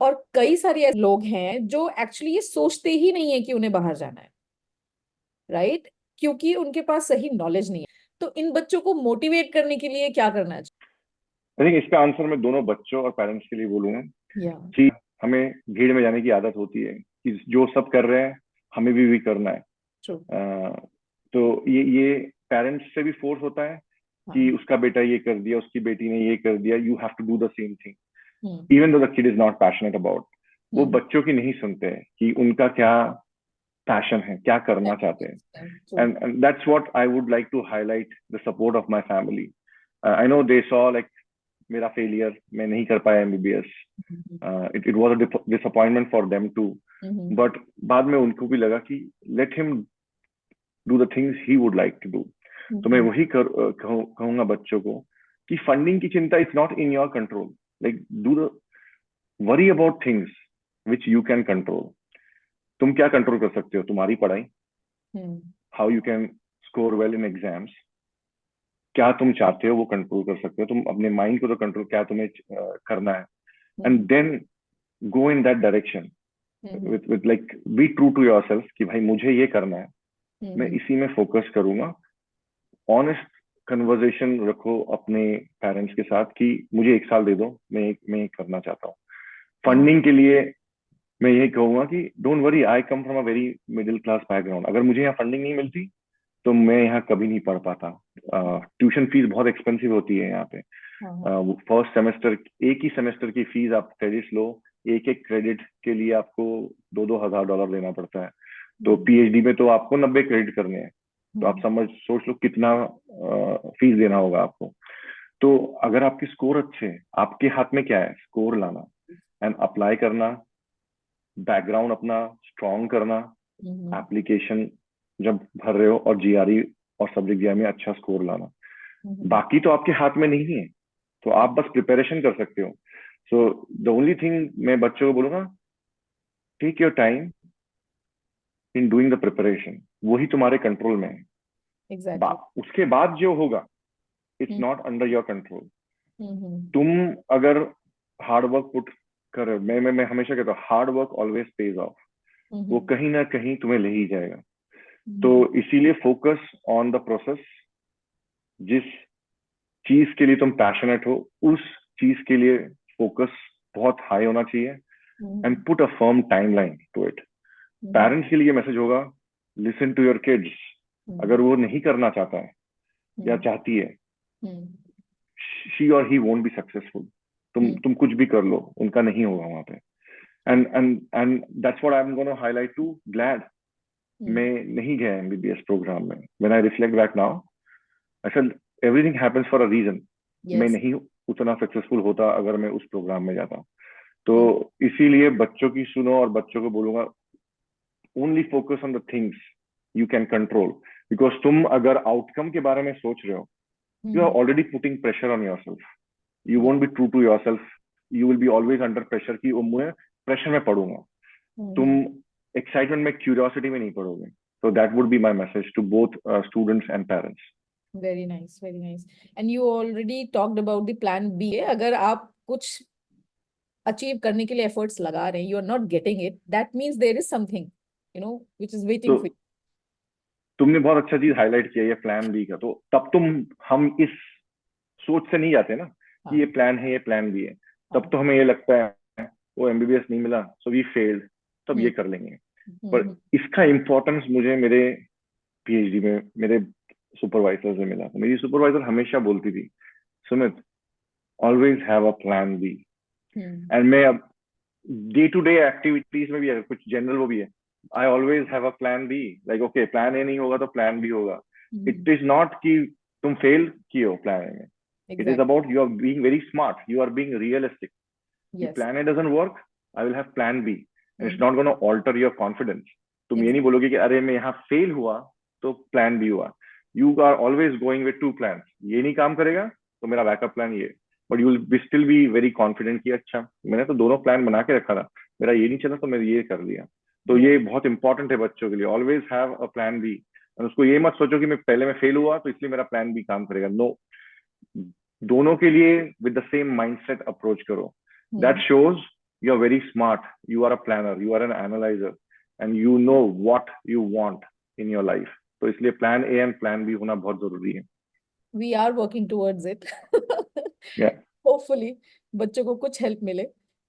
Speaker 3: और कई सारे ऐसे लोग हैं जो एक्चुअली ये सोचते ही नहीं है कि उन्हें बाहर जाना है, राइट? क्योंकि उनके पास सही नॉलेज नहीं है। तो इन बच्चों को मोटिवेट करने के लिए क्या करना चाहिए?
Speaker 2: आई थिंक इसका आंसर मैं दोनों बच्चों और पेरेंट्स के लिए बोलूंगा कि हमें भीड़ में जाने की आदत होती है कि जो सब कर रहे हैं हमें भी करना है। तो ये पेरेंट्स से भी फोर्स होता है कि उसका बेटा ये कर दिया, उसकी बेटी ने ये कर दिया, you have to do the same thing even though the kid is not passionate about. वो बच्चों की नहीं सुनते हैं कि उनका क्या पैशन है, क्या करना चाहते हैं। And that's what I would like to highlight the support of my family. I know they saw like मेरा फेलियर, मैं नहीं कर पाया MBBS, it was a disappointment for them too. But बाद में उनको भी लगा कि let him do the things he would like to do. तो मैं वही कहूंगा बच्चों को कि फंडिंग की चिंता is not in your control. Like do the worry about things which you can control. तुम क्या कंट्रोल कर सकते हो? तुम्हारी पढ़ाई, how you can score well in exams. क्या तुम चाहते हो वो कंट्रोल कर सकते हो। तुम अपने माइंड को तो कंट्रोल, क्या तुम्हें करना है, and then go in that direction with like be true to yourself कि भाई मुझे ये करना है, मैं इसी में फोकस करूंगा। ऑनेस्ट कन्वर्सेशन रखो अपने पेरेंट्स के साथ कि मुझे 1 साल दे दो, मैं करना चाहता हूँ। फंडिंग के लिए मैं यही कहूंगा कि don't worry, I come from a very middle class background. अगर मुझे यहाँ फंडिंग नहीं मिलती तो मैं यहाँ कभी नहीं पढ़ पाता। ट्यूशन फीस बहुत एक्सपेंसिव होती है यहाँ पे। फर्स्ट सेमेस्टर, एक ही सेमेस्टर की फीस आप क्रेडिट्स लो, एक क्रेडिट के लिए आपको $2-2 हज़ार देना पड़ता है। तो पीएचडी में तो आपको 90 क्रेडिट करने हैं। तो आप सोच लो कितना फीस देना होगा आपको। तो अगर आपके स्कोर अच्छे हैं, आपके हाथ में क्या है? स्कोर लाना एंड अप्लाई करना, बैकग्राउंड अपना स्ट्रॉन्ग करना, एप्लीकेशन जब भर रहे हो और जीआरई और सब्जेक्ट जीआरई में अच्छा स्कोर लाना। बाकी तो आपके हाथ में नहीं है, तो आप बस प्रिपरेशन कर सकते हो। सो द ओनली थिंग मैं बच्चों को बोलूंगा, take your time in doing the preparation, वही तुम्हारे कंट्रोल में है। उसके बाद जो होगा it's not under your control. तुम अगर हार्ड वर्क पुट कर रहे हो, मैं हमेशा कहता हूँ hard work always page of, वो कहीं ना कहीं तुम्हें ले ही जाएगा। तो इसीलिए फोकस ऑन द प्रोसेस। जिस चीज के लिए तुम पैशनेट हो उस चीज के लिए फोकस बहुत हाई होना चाहिए and put a firm timeline to it. Parents के लिए मैसेज होगा, लिसन टू योर किड्स। अगर वो नहीं करना चाहता है या चाहती है, शी और ही वोंट बी सक्सेसफुल। तुम कुछ भी कर लो, उनका नहीं होगा वहां पे। and that's what I'm going to highlight too. Glad मैं नहीं गया MBBS प्रोग्राम में। When I reflect back now, I said everything happens for a reason. मैं नहीं उतना सक्सेसफुल होता अगर मैं उस प्रोग्राम में जाता। तो इसीलिए बच्चों की सुनो और बच्चों को बोलूंगा, only focus on the things you can control. Because तुम अगर आउटकम के बारे में सोच रहे हो, you are already putting pressure on yourself. You won't be true to yourself. You will be always under pressure की मैं प्रेशर में पढ़ूंगा। तुम एक्साइटमेंट में, क्यूरियोसिटी में नहीं पढ़ोगे। So that would be my message to both students and parents.
Speaker 3: Very nice, very nice. And you already talked about the plan B. अगर आप कुछ achieve करने के लिए efforts लगा रहे हैं, you are not getting it, that means there is something, which is waiting for you.
Speaker 2: तुमने बहुत अच्छा चीज हाईलाइट किया, ये प्लान बी का। तो तब हम इस सोच से नहीं जाते ना कि ये प्लान है, ये प्लान बी है। तब तो हमें ये लगता है वो MBBS नहीं मिला, so we failed, तब ये कर लेंगे। पर इसका इम्पोर्टेंस मुझे मेरे PhD में मेरे सुपरवाइजर से मिला। मेरी सुपरवाइजर हमेशा बोलती थी, Sumit, always have a plan B. And मैं अब डे टू डे एक्टिविटीज में भी है, कुछ जनरल वो भी है, I always have a plan B. Like okay, plan A नहीं होगा तो प्लान बी होगा। इट इज नॉट कि तुम फेल किए हो प्लान ए में। It is about you are being very smart, you are being realistic. Plan A doesn't work, I will have plan B. And it's not going to alter your confidence. तुम ये नहीं बोलोगे कि अरे मैं यहाँ फेल हुआ तो प्लान बी हुआ। You are always going with two plans. ये नहीं काम करेगा तो मेरा बैकअप प्लान ये। But you will be still be very confident कि अच्छा मैंने तो दोनों प्लान बना के रखा था, मेरा ये नहीं चला तो मैंने ये कर लिया। तो ये बहुत इंपॉर्टेंट है बच्चों के लिए। Always have a plan B. और उसको ये मत सोचो कि मैं पहले में फेल हुआ तो इसलिए मेरा प्लान बी काम करेगा। नो, दोनों के लिए with the same mindset approach करो। That shows you are very smart, you are a planner, you are an analyzer, and you know what you want in your life. तो इसलिए plan A and plan B होना बहुत जरूरी है।
Speaker 3: We are working towards it.
Speaker 2: Yeah.
Speaker 3: Hopefully बच्चों को कुछ हेल्प मिले।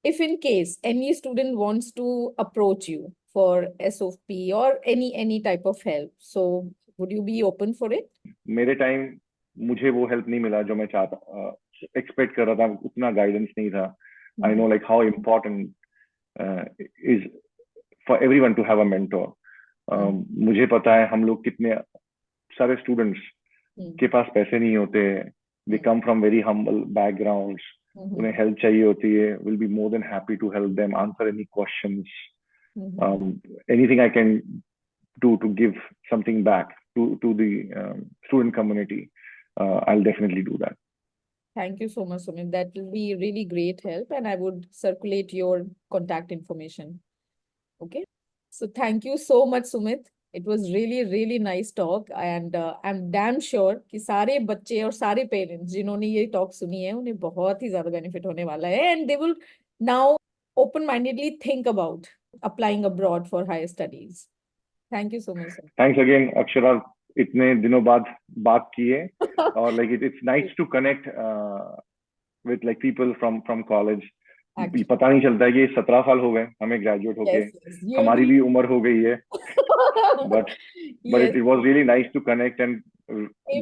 Speaker 3: If in case any student wants to approach you for SOP or any type of help, so would you be open for it?
Speaker 2: मेरे टाइम मुझे वो हेल्प नहीं मिला जो मैं चाहता, एक्सपेक्ट कर रहा था, उतना गाइडेंस नहीं था। I know like how important is for everyone to have a mentor. मुझे पता है हम लोग कितने सारे स्टूडेंट्स के पास पैसे नहीं होते, they come from very humble backgrounds, उन्हें हेल्प चाहिए होती है। Will be more than happy to help them, answer any questions, anything I can do to give something back to the student community, I'll definitely do that.
Speaker 3: Thank you so much, Sumit. That will be really great help, and I would circulate your contact information. Okay. So thank you so much, Sumit. It was really, really nice talk, and I'm damn sure कि सारे बच्चे और सारे parents जिन्होंने ये talk सुनी है उन्हें बहुत ही ज़्यादा benefit होने वाला है, and they will now open-mindedly think about applying abroad for higher studies. Thank you so much, sir.
Speaker 2: Thanks again, Akshara. इतने दिनों बाद बात किए और like it's nice to connect with like people from college. पता नहीं चलता है कि 17 साल हो गए हमें ग्रेजुएट होके। हमारी भी उम्र हो गई है। but it was really nice to connect and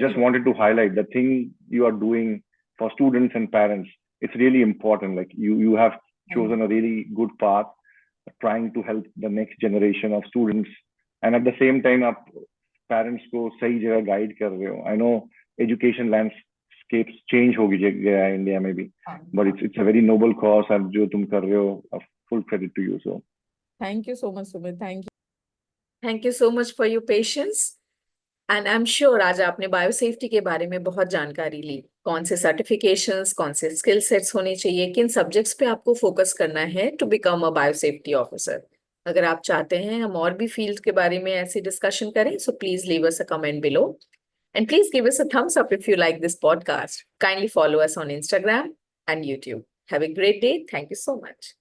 Speaker 2: just wanted to highlight the thing you are doing for students and parents. It's really important. Like you have chosen a really good path, trying to help the next generation of students, and at the same time आप पेरेंट्स को सही जगह गाइड कर रहे हो। I know education landscape change हो गया है इंडिया में भी, but it's a very noble cause और जो तुम कर रहे हो, full credit to you. So
Speaker 3: thank you so much Sumit.
Speaker 1: Thank you so much for your patience and I am sure आज आपने बायोसेफ्टी के बारे में बहुत जानकारी ली। कौन से सर्टिफिकेशंस, कौन से स्किल सेट्स होने चाहिए, किन सब्जेक्ट्स पे आपको फोकस करना है to become a biosafety officer. अगर आप चाहते हैं हम और भी फील्ड के बारे में ऐसी डिस्कशन करें, so please leave us a comment below and please give us a thumbs up if you like this podcast. Kindly follow us on Instagram and YouTube. Have a great day. Thank you so much.